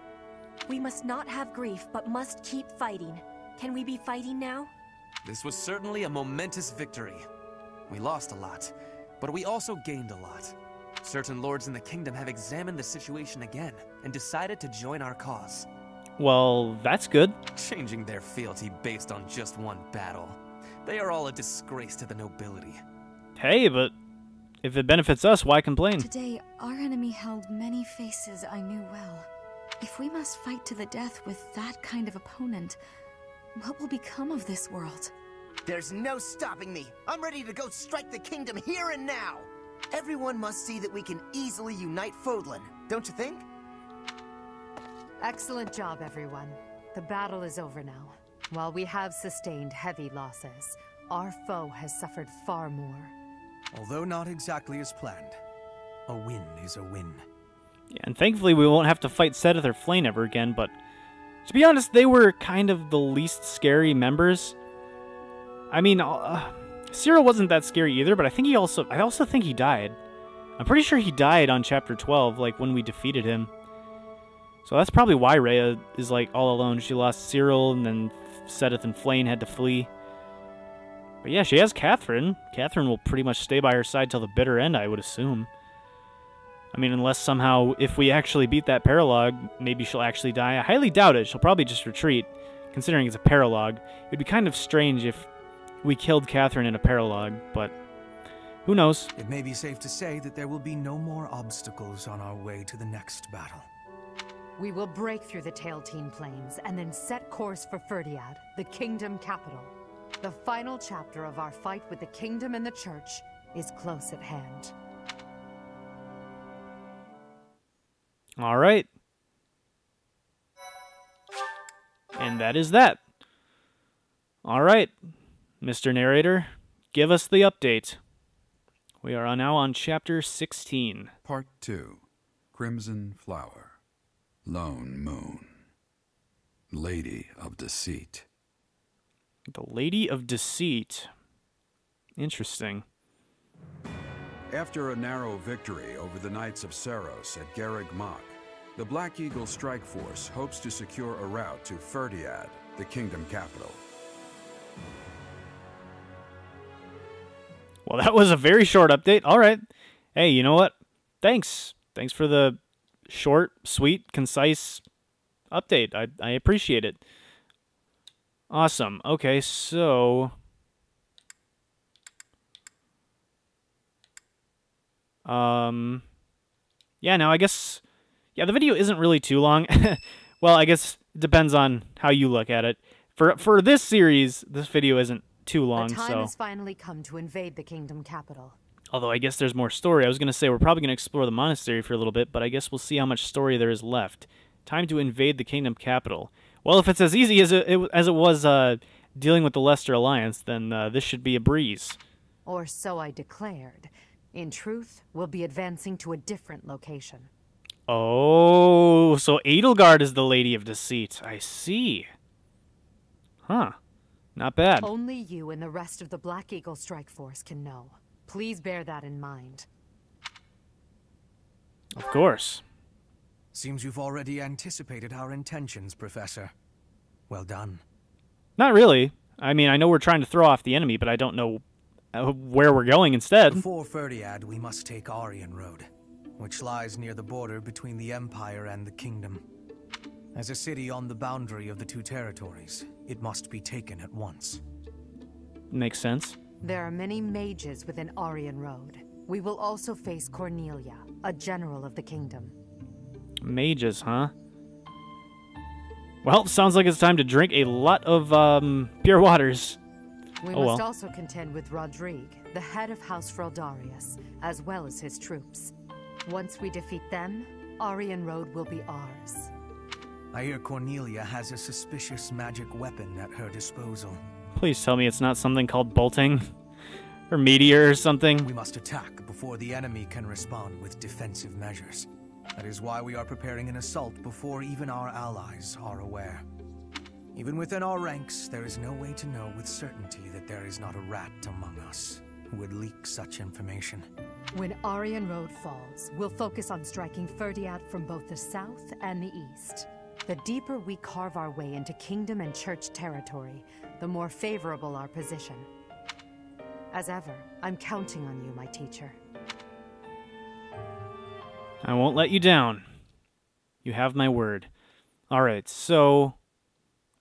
We must not have grief, but must keep fighting. Can we be fighting now? This was certainly a momentous victory. We lost a lot, but we also gained a lot. Certain lords in the kingdom have examined the situation again and decided to join our cause. Well, that's good. Changing their fealty based on just one battle. They are all a disgrace to the nobility. Hey, but if it benefits us, why complain? Today, our enemy held many faces I knew well. If we must fight to the death with that kind of opponent, what will become of this world? There's no stopping me. I'm ready to go strike the kingdom here and now. Everyone must see that we can easily unite Fodlan, don't you think? Excellent job, everyone. The battle is over now. While we have sustained heavy losses, our foe has suffered far more. Although not exactly as planned, a win is a win. Yeah, and thankfully we won't have to fight Seteth or Flayn ever again, but to be honest, they were kind of the least scary members. I mean, Cyril wasn't that scary either, but I also think he died. I'm pretty sure he died on chapter 12, like when we defeated him. So that's probably why Rhea is like all alone. She lost Cyril, and then Seteth and Flayn had to flee. But yeah, she has Catherine. Catherine will pretty much stay by her side till the bitter end, I would assume. I mean, unless somehow, if we actually beat that paralogue, maybe she'll actually die. I highly doubt it. She'll probably just retreat, considering it's a paralogue. It would be kind of strange if we killed Catherine in a paralogue, but who knows? It may be safe to say that there will be no more obstacles on our way to the next battle. We will break through the Tailteen Plains and then set course for Ferdiad, the kingdom capital. The final chapter of our fight with the kingdom and the church is close at hand. All right. And that is that. All right, Mr. Narrator, give us the update. We are now on Chapter 16. Part 2. Crimson Flower. Lone Moon. Lady of Deceit. The Lady of Deceit. Interesting. After a narrow victory over the Knights of Seiros at Garreg Mach, the Black Eagle Strike Force hopes to secure a route to Ferdiad, the kingdom capital. Well, that was a very short update. All right. Hey, you know what? Thanks. Thanks for the short, sweet, concise update. I appreciate it. Awesome. Okay, so yeah, now I guess the video isn't really too long. Well, I guess it depends on how you look at it. For this series, this video isn't too long, the time has finally come to invade the kingdom capital. Although I guess there's more story. I was going to say we're probably going to explore the monastery for a little bit, but I guess we'll see how much story there is left. Time to invade the kingdom capital. Well, if it's as easy as it was dealing with the Leicester Alliance, then this should be a breeze. Or so I declared. In truth, we'll be advancing to a different location. Oh, so Edelgard is the Lady of Deceit. I see. Huh. Not bad. Only you and the rest of the Black Eagle Strike Force can know. Please bear that in mind. Of course. Seems you've already anticipated our intentions, Professor. Well done. Not really. I mean, I know we're trying to throw off the enemy, but I don't know where we're going instead. Before Ferdiad, we must take Aryan Road, which lies near the border between the Empire and the Kingdom. As a city on the boundary of the two territories, it must be taken at once. Makes sense. There are many mages within Aryan Road. We will also face Cornelia, a general of the kingdom. Mages, huh? Well, sounds like it's time to drink a lot of pure waters. We must also contend with Rodrigue, the head of House Fraldarius, as well as his troops. Once we defeat them, Aryan Road will be ours. I hear Cornelia has a suspicious magic weapon at her disposal. Please tell me it's not something called bolting or meteor or something. We must attack before the enemy can respond with defensive measures. That is why we are preparing an assault before even our allies are aware. Even within our ranks, there is no way to know with certainty that there is not a rat among us who would leak such information. When Aryan Road falls, we'll focus on striking Ferdiad from both the south and the east. The deeper we carve our way into kingdom and church territory, the more favorable our position. As ever, I'm counting on you, my teacher. I won't let you down. You have my word. Alright, so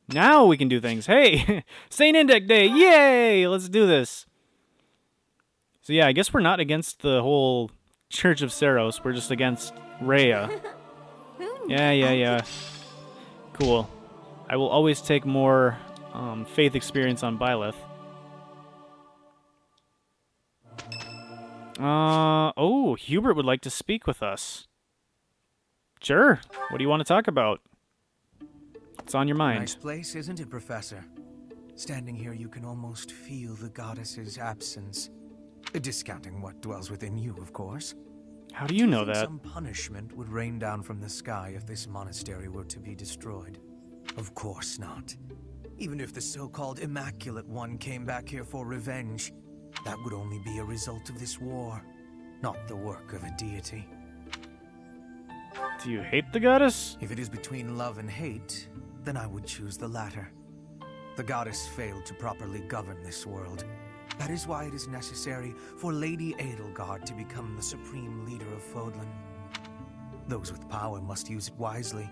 now we can do things. Hey! Saint Indec Day! Yay! Let's do this. So yeah, I guess we're not against the whole Church of Seiros. We're just against Rhea. Yeah. Cool. I will always take more faith experience on Byleth. Oh, Hubert would like to speak with us. Sure. What do you want to talk about? What's on your mind? Nice place, isn't it, Professor? Standing here, you can almost feel the goddess's absence. Discounting what dwells within you, of course. How do you know that? Some punishment would rain down from the sky if this monastery were to be destroyed. Of course not. Even if the so-called Immaculate One came back here for revenge, that would only be a result of this war, not the work of a deity. Do you hate the goddess? If it is between love and hate, then I would choose the latter. The goddess failed to properly govern this world. That is why it is necessary for Lady Edelgard to become the supreme leader of Fodlan. Those with power must use it wisely.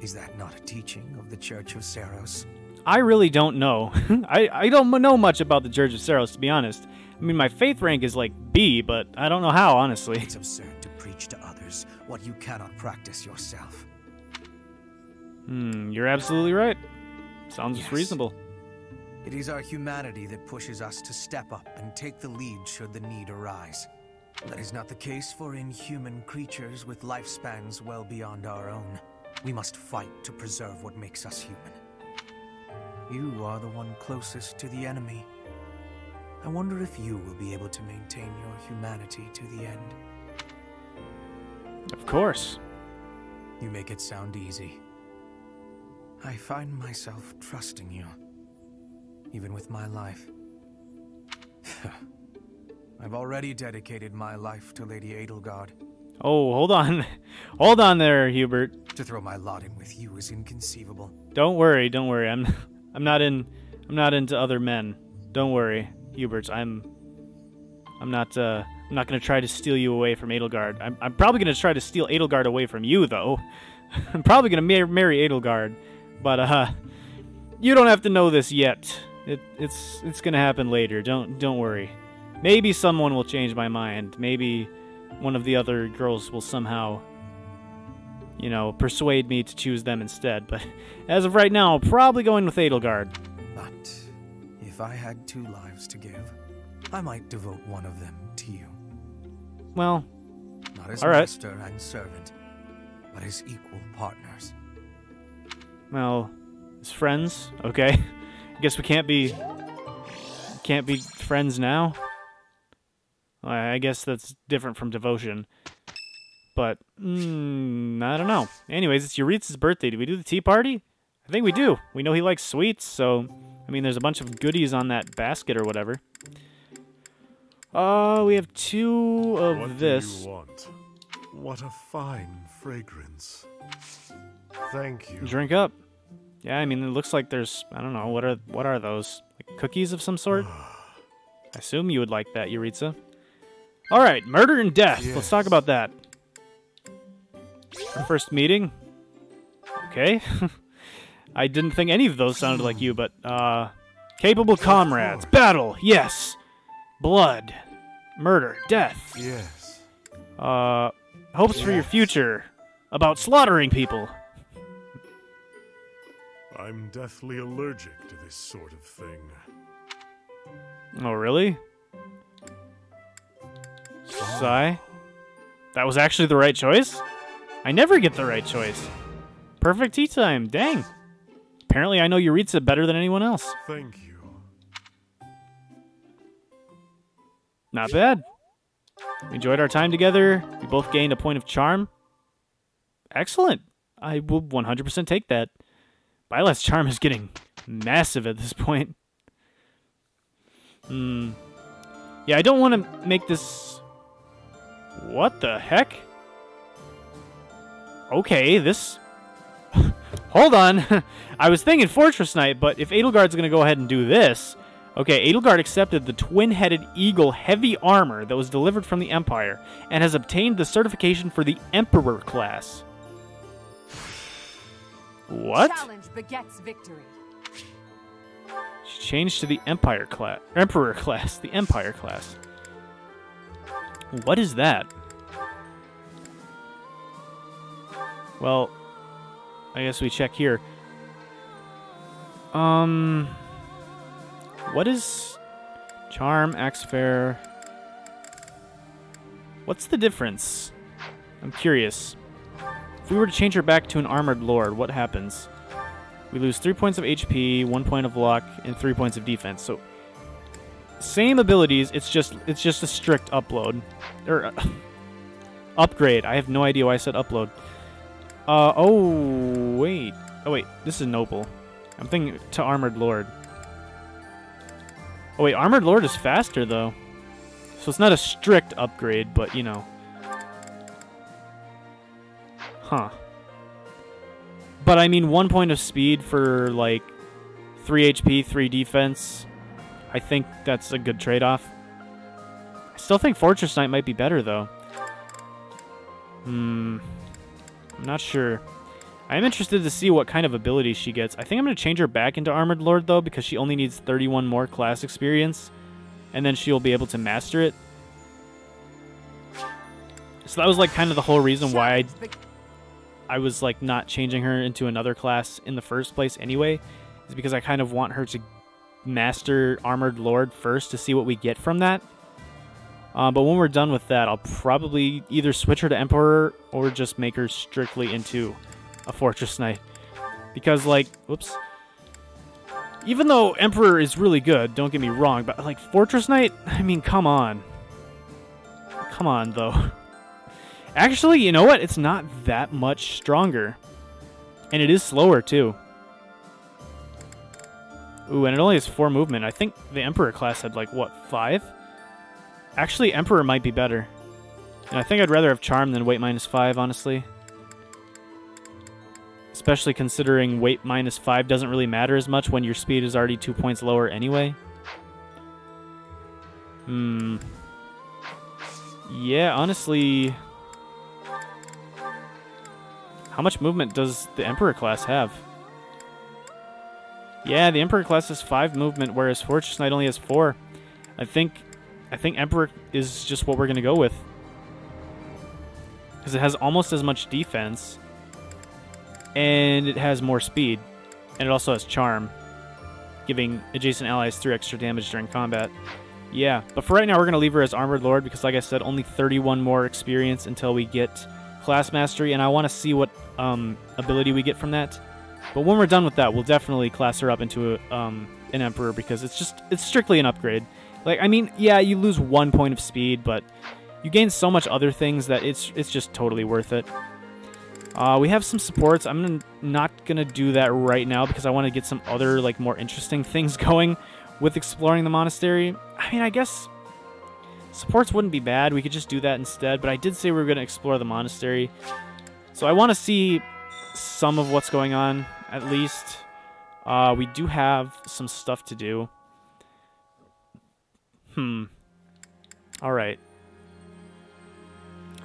Is that not a teaching of the Church of Seros? I really don't know. I don't know much about the Church of Seros, to be honest. I mean, my faith rank is like B, but I don't know how, honestly. It's absurd to preach to others what you cannot practice yourself. You're absolutely right. Sounds reasonable. It is our humanity that pushes us to step up and take the lead should the need arise. That is not the case for inhuman creatures with lifespans well beyond our own. We must fight to preserve what makes us human. You are the one closest to the enemy. I wonder if you will be able to maintain your humanity to the end. Of course. You make it sound easy. I find myself trusting you, even with my life. I've already dedicated my life to Lady Edelgard. Oh, hold on. Hold on there, Hubert. To throw my lot in with you is inconceivable. Don't worry, don't worry. I'm not into other men. Don't worry, Hubert. I'm not going to try to steal you away from Edelgard. I'm probably going to try to steal Edelgard away from you, though. I'm probably going to marry Edelgard. But you don't have to know this yet. It's going to happen later. Don't worry. Maybe someone will change my mind. Maybe one of the other girls will somehow, you know, persuade me to choose them instead. But as of right now, I'm probably going with Edelgard. But if I had 2 lives to give, I might devote one of them to you. Well, not as all right. master and servant, but as equal partners. Well, as friends, okay. I guess we can't be friends now. I guess that's different from devotion. But, I don't know. Anyways, it's Yuritsa's birthday. Do we do the tea party? I think we do. We know he likes sweets, so, I mean, there's a bunch of goodies on that basket or whatever. We have 2 of this. What do you want? What a fine fragrance. Thank you. Drink up. Yeah, I mean, it looks like there's, I don't know, what are those? Like cookies of some sort? I assume you would like that, Yuritsa. Alright, murder and death. Yes. Let's talk about that. Our first meeting. Okay. I didn't think any of those sounded like you, but, capable comrades. Battle, yes. Blood. Murder. Death. Yes. Hopes for your future. About slaughtering people. I'm deathly allergic to this sort of thing. Oh, really? Sigh. That was actually the right choice? I never get the right choice. Perfect tea time. Dang. Apparently I know Yuritsa better than anyone else. Thank you. Not bad. We enjoyed our time together. We both gained a point of charm. Excellent. I will 100% take that. Byleth's charm is getting massive at this point. Yeah, I don't want to make this... What the heck? Okay, this... Hold on. I was thinking Fortress Knight, but if Edelgard's going to go ahead and do this... Okay, Edelgard accepted the twin-headed eagle heavy armor that was delivered from the Empire and has obtained the certification for the Emperor class. What? Challenge begets victory. She changed to the Emperor class. The Empire class. What is that? Well, I guess we check here. What is Charm, Axe Fair? What's the difference? I'm curious. If we were to change her back to an armored lord, what happens? We lose 3 points of HP, 1 point of luck, and 3 points of defense. So, same abilities, it's just a strict upload. Or, upgrade. I have no idea why I said upload. Oh, wait. Oh, wait. This is noble. I'm thinking to armored lord. Oh, wait. Armored lord is faster, though. So it's not a strict upgrade, but, you know. Huh. But, I mean, 1 point of speed for, like, 3 HP, 3 defense. I think that's a good trade-off. I still think Fortress Knight might be better, though. I'm not sure. I'm interested to see what kind of abilities she gets. I think I'm going to change her back into Armored Lord, though, because she only needs 31 more class experience, and then she'll be able to master it. So that was, like, kind of the whole reason why I was, like, not changing her into another class in the first place anyway, is because I kind of want her to master Armored Lord first to see what we get from that. But when we're done with that, I'll probably either switch her to Emperor or just make her strictly into a Fortress Knight. Because, like, whoops. Even though Emperor is really good, don't get me wrong, but, like, Fortress Knight, I mean, come on. Come on, though. Actually, you know what? It's not that much stronger. And it is slower, too. Ooh, and it only has 4 movement. I think the Emperor class had, like, what, 5? Actually, Emperor might be better. And I think I'd rather have Charm than weight -5, honestly. Especially considering weight -5 doesn't really matter as much when your speed is already 2 points lower anyway. Yeah, honestly... How much movement does the Emperor class have? Yeah, the Emperor class has 5 movement, whereas Fortress Knight only has 4. I think Emperor is just what we're going to go with. Because it has almost as much defense. And it has more speed. And it also has Charm. Giving adjacent allies 3 extra damage during combat. Yeah, but for right now we're going to leave her as Armored Lord. Because like I said, only 31 more experience until we get Class Mastery. And I want to see what ability we get from that. But when we're done with that, we'll definitely class her up into an Emperor. Because it's strictly an upgrade. Like, I mean, yeah, you lose 1 point of speed, but you gain so much other things that it's just totally worth it. We have some supports. I'm not going to do that right now because I want to get some other, like, more interesting things going with exploring the monastery. I mean, I guess supports wouldn't be bad. We could just do that instead, but I did say we were going to explore the monastery. So I want to see some of what's going on, at least. We do have some stuff to do. Alright.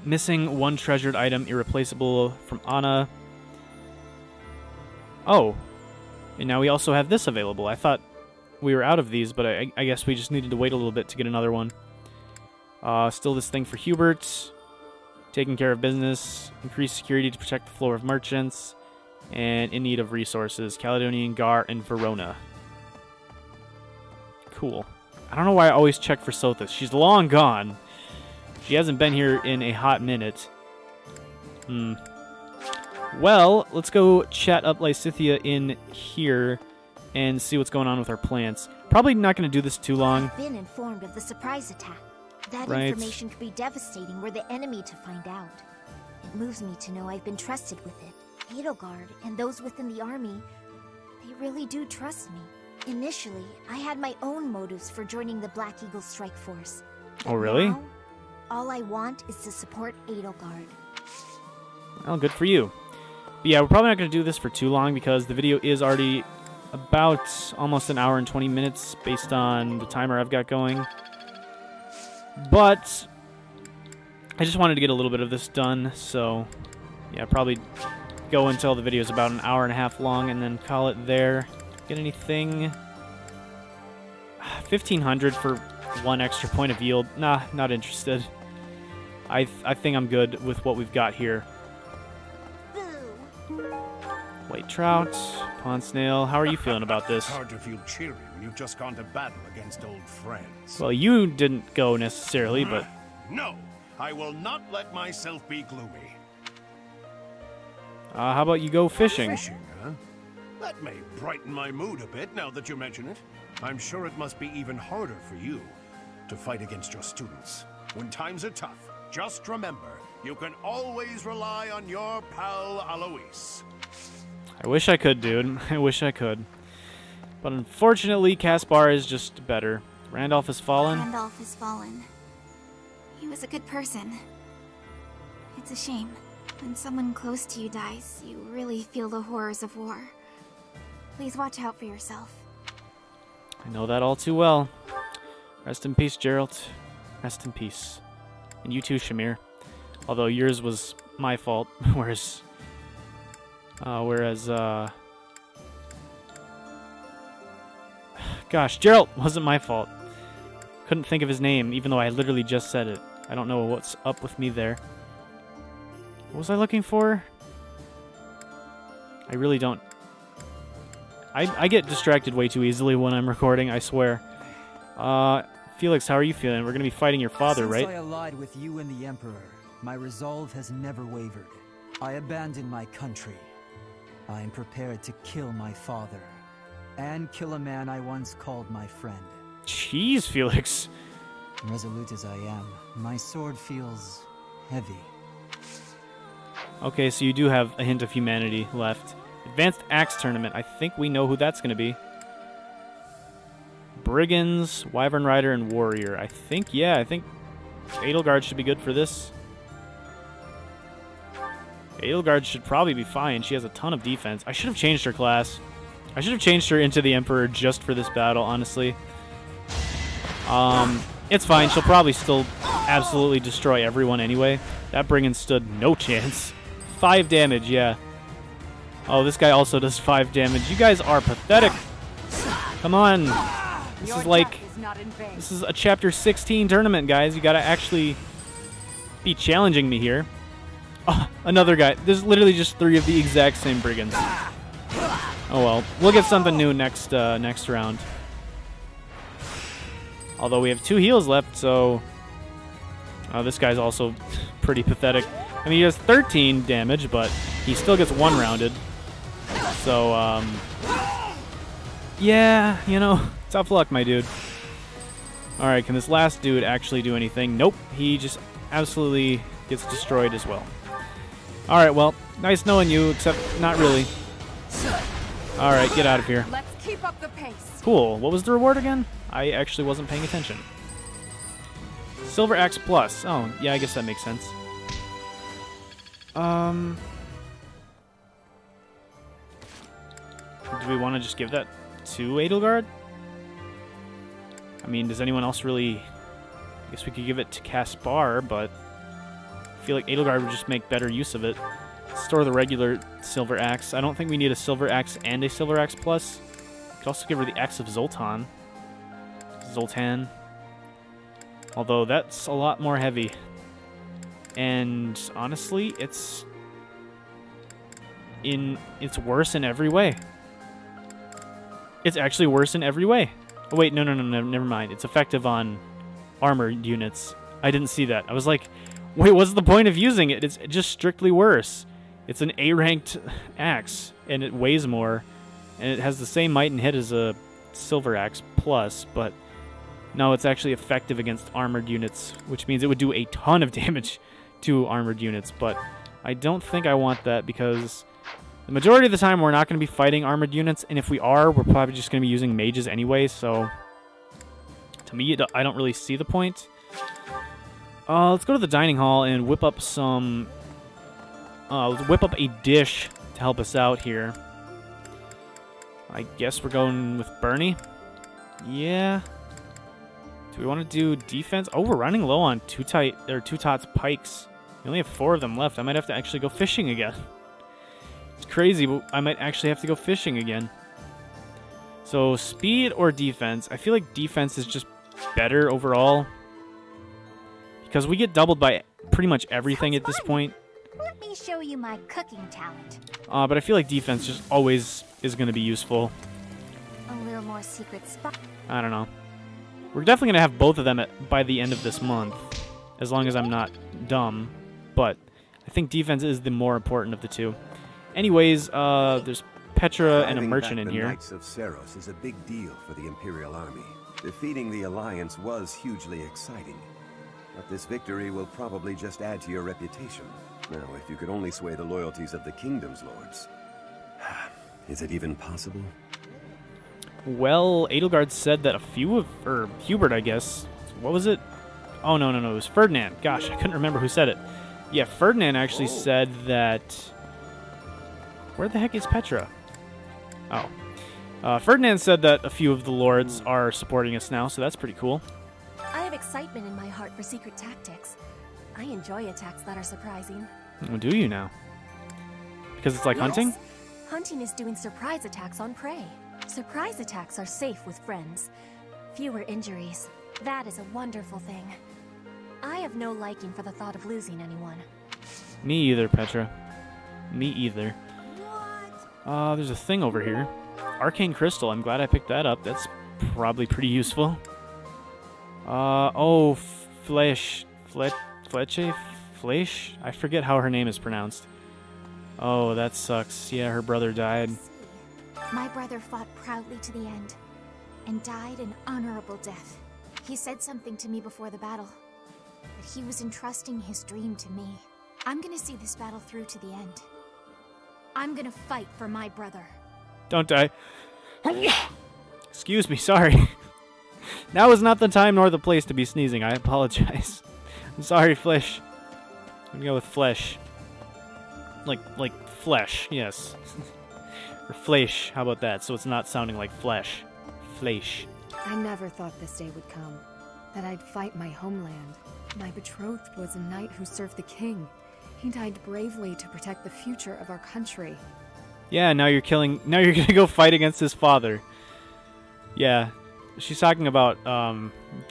Missing 1 treasured item, irreplaceable, from Anna. Oh. And now we also have this available. I thought we were out of these, but I guess we just needed to wait a little bit to get another one. Still this thing for Hubert. Taking care of business. Increased security to protect the floor of merchants. And in need of resources. Caledonian, Gar, and Verona. Cool. I don't know why I always check for Sothis. She's long gone. She hasn't been here in a hot minute. Well, let's go chat up Lysithea in here and see what's going on with our plants. Probably not going to do this too long. I've been informed of the surprise attack. That Right. information could be devastating were the enemy to find out. It moves me to know I've been trusted with it. Edelgard and those within the army, they really do trust me. Initially, I had my own motives for joining the Black Eagle Strike Force. Oh, really? Now, all I want is to support Edelgard. Well, good for you. But yeah, we're probably not going to do this for too long because the video is already about almost an hour and 20 minutes based on the timer I've got going. But I just wanted to get a little bit of this done, so yeah, probably go until the video is about an hour and a half long and then call it there. Get anything? 1,500 for 1 extra point of yield. Nah, not interested. I think I'm good with what we've got here. White trout, pond snail. How are you feeling about this? It's hard to feel cheery when you've just gone to battle against old friends. Well, you didn't go necessarily, but... No! I will not let myself be gloomy. How about you go fishing? Fishing, huh? That may brighten my mood a bit now that you mention it. I'm sure it must be even harder for you to fight against your students. When times are tough, just remember, you can always rely on your pal Alois. I wish I could, dude. I wish I could. But unfortunately, Caspar is just better. Randolph has fallen. Randolph has fallen. He was a good person. It's a shame. When someone close to you dies, you really feel the horrors of war. Please watch out for yourself. I know that all too well. Rest in peace, Geralt. Rest in peace. And you too, Shamir. Although yours was my fault, whereas gosh, Geralt wasn't my fault. Couldn't think of his name, even though I literally just said it. I don't know what's up with me there. What was I looking for? I really don't. I get distracted way too easily when I'm recording, I swear. Felix, how are you feeling? We're going to be fighting your father, right? Since I allied with you and the Emperor, my resolve has never wavered. I abandoned my country. I am prepared to kill my father, and kill a man I once called my friend. Jeez, Felix. Resolute as I am, my sword feels heavy. Okay, so you do have a hint of humanity left. Advanced Axe Tournament. I think we know who that's going to be. Brigands, Wyvern Rider, and Warrior. I think Edelgard should be good for this. Edelgard should probably be fine. She has a ton of defense. I should have changed her class. I should have changed her into the Emperor just for this battle, honestly. It's fine. She'll probably still absolutely destroy everyone anyway. That Brigand stood no chance. 5 damage, yeah. Oh, this guy also does 5 damage. You guys are pathetic. Come on. This is a Chapter 16 tournament, guys. You gotta actually be challenging me here. Oh, another guy. There's literally just 3 of the exact same Brigands. Oh well. We'll get something new next round. Although we have 2 heals left, so... this guy's also pretty pathetic. I mean, he does 13 damage, but he still gets 1 rounded. So, yeah, you know, tough luck, my dude. Alright, can this last dude actually do anything? Nope, he just absolutely gets destroyed as well. Alright, well, nice knowing you, except not really. Alright, get out of here. Let's keep up the pace. Cool. What was the reward again? I actually wasn't paying attention. Silver Axe Plus. Oh, yeah, I guess that makes sense. Do we want to just give that to Edelgard? I mean, does anyone else really... I guess we could give it to Caspar, but I feel like Edelgard would just make better use of it. Store the regular Silver Axe. I don't think we need a Silver Axe and a Silver Axe Plus. We could also give her the Axe of Zoltan. Zoltan. Although that's a lot more heavy. And honestly, it's worse in every way. It's actually worse in every way. Oh wait, no, never mind. It's effective on armored units. I didn't see that. I was like, wait, what's the point of using it? It's just strictly worse. It's an A-ranked axe, and it weighs more, and it has the same might and hit as a Silver Axe Plus, but no, it's actually effective against armored units, which means it would do a ton of damage to armored units, but I don't think I want that because the majority of the time we're not going to be fighting armored units, and if we are, we're probably just going to be using mages anyway, so to me, I don't really see the point. Let's go to the dining hall and whip up some... let's whip up a dish to help us out here. I guess we're going with Bernie. Yeah. Do we want to do defense? Oh, we're running low on Two-Tots pikes. We only have 4 of them left. I might have to actually go fishing again. It's crazy, but I might actually have to go fishing again. So, speed or defense? I feel like defense is just better overall. Because we get doubled by pretty much everything at this point. Let me show you my cooking talent. But I feel like defense just always is going to be useful. A little more secret spot. I don't know. We're definitely going to have both of them by the end of this month. as long as I'm not dumb. But I think defense is the more important of the two. Anyways, there's Petra and a merchant in here. The Knights of Seros is a big deal for the Imperial Army. Defeating the Alliance was hugely exciting. But this victory will probably just add to your reputation. Now, if you could only sway the loyalties of the Kingdom's lords. Is it even possible? Well, Edelgard said that a few of... or Hubert, I guess. What was it? Oh, no, it was Ferdinand. Gosh, I couldn't remember who said it. Yeah, Ferdinand actually said that... Where the heck is Petra? Oh. Ferdinand said that a few of the lords are supporting us now, so that's pretty cool. I have excitement in my heart for secret tactics. I enjoy attacks that are surprising. Oh, do you now? Because it's like hunting? Hunting is doing surprise attacks on prey. Surprise attacks are safe with friends. Fewer injuries. That is a wonderful thing. I have no liking for the thought of losing anyone. Me either, Petra. Me either. There's a thing over here. Arcane Crystal. I'm glad I picked that up. That's probably pretty useful. Oh, Fleche? I forget how her name is pronounced. Oh, that sucks. Yeah, her brother died. My brother fought proudly to the end, and died an honorable death. He said something to me before the battle, that he was entrusting his dream to me. I'm gonna see this battle through to the end. I'm gonna fight for my brother. Don't die. Excuse me, sorry. Now is not the time nor the place to be sneezing. I apologize. I'm sorry, Flesh. I'm gonna go with flesh. Like flesh, yes. Or flesh, how about that? So it's not sounding like flesh. Flesh. I never thought this day would come. That I'd fight my homeland. My betrothed was a knight who served the king. He died bravely to protect the future of our country. Yeah, now you're gonna go fight against his father. Yeah. She's talking about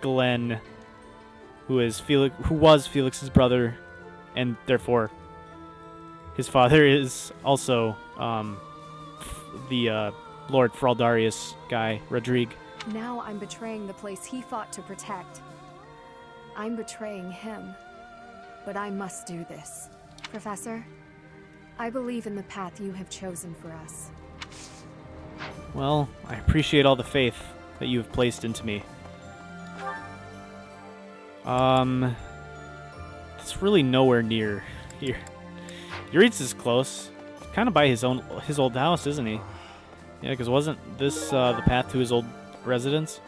Glenn, who was Felix's brother, and therefore his father is also the Lord Fraldarius guy, Rodrigue. Now I'm betraying the place he fought to protect. I'm betraying him, but I must do this. Professor, I believe in the path you have chosen for us. Well, I appreciate all the faith that you have placed into me. It's really nowhere near here. Yuritz is close. Kind of by his old house, isn't he? Yeah, because wasn't this the path to his old residence?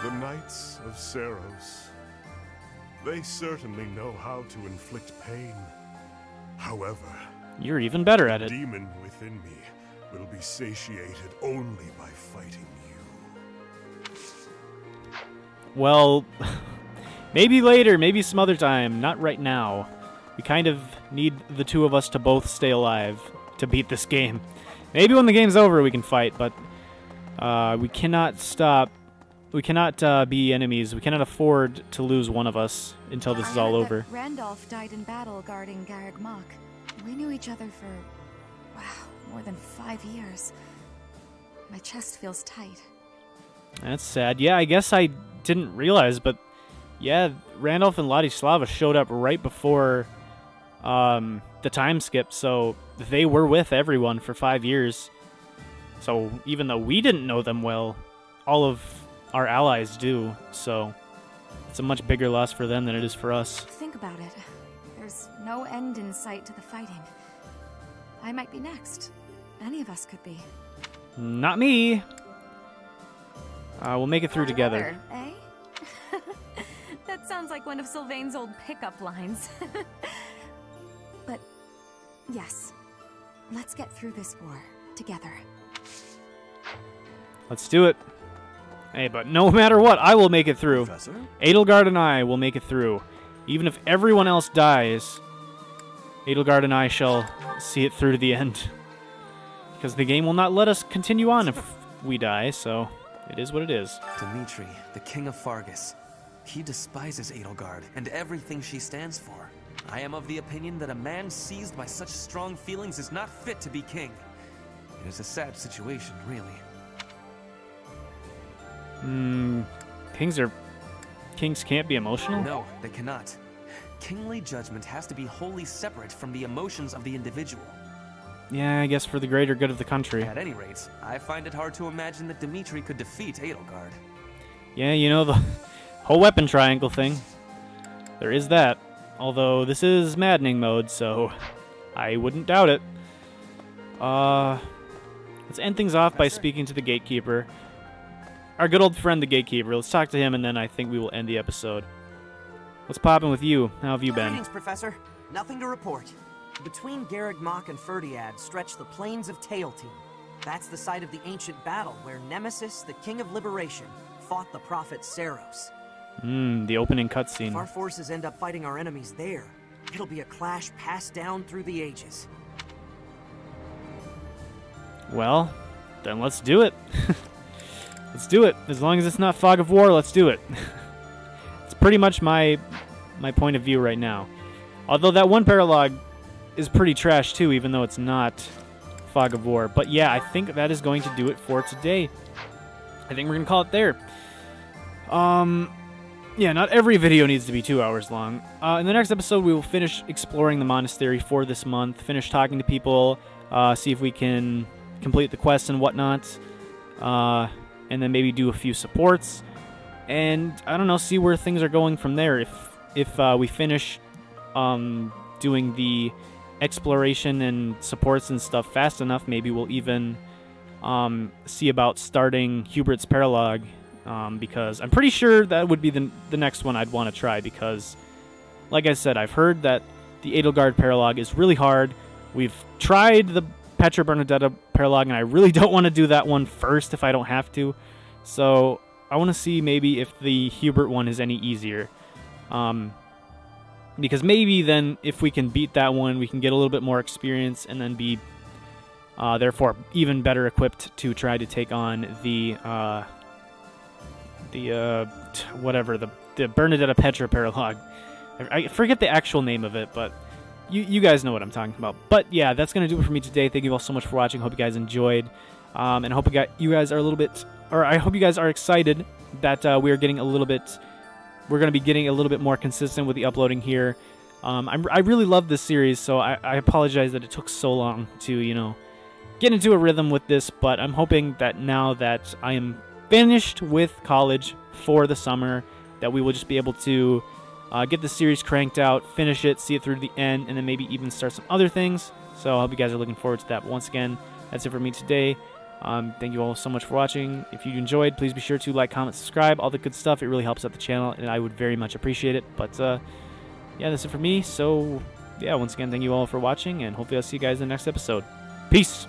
The Knights of Seros. They certainly know how to inflict pain. However, you're even better at it. The demon within me will be satiated only by fighting you. Well, maybe later, maybe some other time, not right now. We kind of need the two of us to both stay alive to beat this game. Maybe when the game's over we can fight, but we cannot stop. We cannot be enemies. We cannot afford to lose one of us until this is all over. Randolph died in battle guarding Garreg Mach. We knew each other for, wow, more than 5 years. My chest feels tight. That's sad. Yeah, I guess I didn't realize, but yeah, Randolph and Ladislava showed up right before the time skip, so they were with everyone for 5 years. So even though we didn't know them well, all of our allies do, so it's a much bigger loss for them than it is for us. Think about it. There's no end in sight to the fighting. I might be next. Any of us could be. Not me. We'll make it through together. Eh? That sounds like one of Sylvain's old pickup lines. But, yes. Let's get through this war together. Let's do it. Hey, but no matter what, I will make it through. Professor? Edelgard and I will make it through. Even if everyone else dies, Edelgard and I shall see it through to the end. Because the game will not let us continue on if we die, so it is what it is. Dimitri, the king of Fargus. He despises Edelgard and everything she stands for. I am of the opinion that a man seized by such strong feelings is not fit to be king. It is a sad situation, really. Kings can't be emotional? No, they cannot. kingly judgment has to be wholly separate from the emotions of the individual. Yeah, I guess for the greater good of the country. At any rate, I find it hard to imagine that Dimitri could defeat Edelgard. Yeah, you know, the whole weapon triangle thing. There is that. Although, this is Maddening mode, so I wouldn't doubt it. Let's end things off by speaking to the Gatekeeper. Our good old friend, the Gatekeeper. Let's talk to him, and then I think we will end the episode. What's poppin' with you? How have you been? Greetings, Professor. Nothing to report. Between Garreg Mach and Ferdiad stretch the plains of Tailteam. That's the site of the ancient battle where Nemesis, the King of Liberation, fought the prophet Seros. The opening cutscene. If our forces end up fighting our enemies there, it'll be a clash passed down through the ages. Well, then let's do it. Let's do it. As long as it's not Fog of War, let's do it. It's pretty much my point of view right now. Although that one paralogue is pretty trash too, even though it's not Fog of War. But yeah, I think that is going to do it for today. I think we're going to call it there. Yeah, not every video needs to be 2 hours long. In the next episode, we will finish exploring the monastery for this month, finish talking to people, see if we can complete the quests and whatnot, and then maybe do a few supports, and I don't know, see where things are going from there. If we finish doing the exploration and supports and stuff fast enough, maybe we'll even see about starting Hubert's Paralogue, because I'm pretty sure that would be the next one I'd want to try, because, like I said, I've heard that the Edelgard Paralogue is really hard. We've tried the Petra Bernadetta Paralogue, and I really don't want to do that one first if I don't have to. So I want to see maybe if the Hubert one is any easier. Because maybe then if we can beat that one, we can get a little bit more experience and then be, therefore, even better equipped to try to take on the Bernadetta Petra Paralogue. I forget the actual name of it, but you guys know what I'm talking about. But yeah, that's going to do it for me today. Thank you all so much for watching. Hope you guys enjoyed. And I hope you guys are a little bit, or I hope you guys are excited that we're going to be getting a little bit more consistent with the uploading here. I really love this series, so I apologize that it took so long to, you know, get into a rhythm with this, but I'm hoping that now that I am finished with college for the summer, that we will just be able to get the series cranked out, finish it, see it through to the end, and then maybe even start some other things. So I hope you guys are looking forward to that. But once again, that's it for me today. Thank you all so much for watching. If you enjoyed, please be sure to like, comment, subscribe, all the good stuff. It really helps out the channel, and I would very much appreciate it. But yeah, that's it for me. So yeah, once again, thank you all for watching, and hopefully I'll see you guys in the next episode. Peace!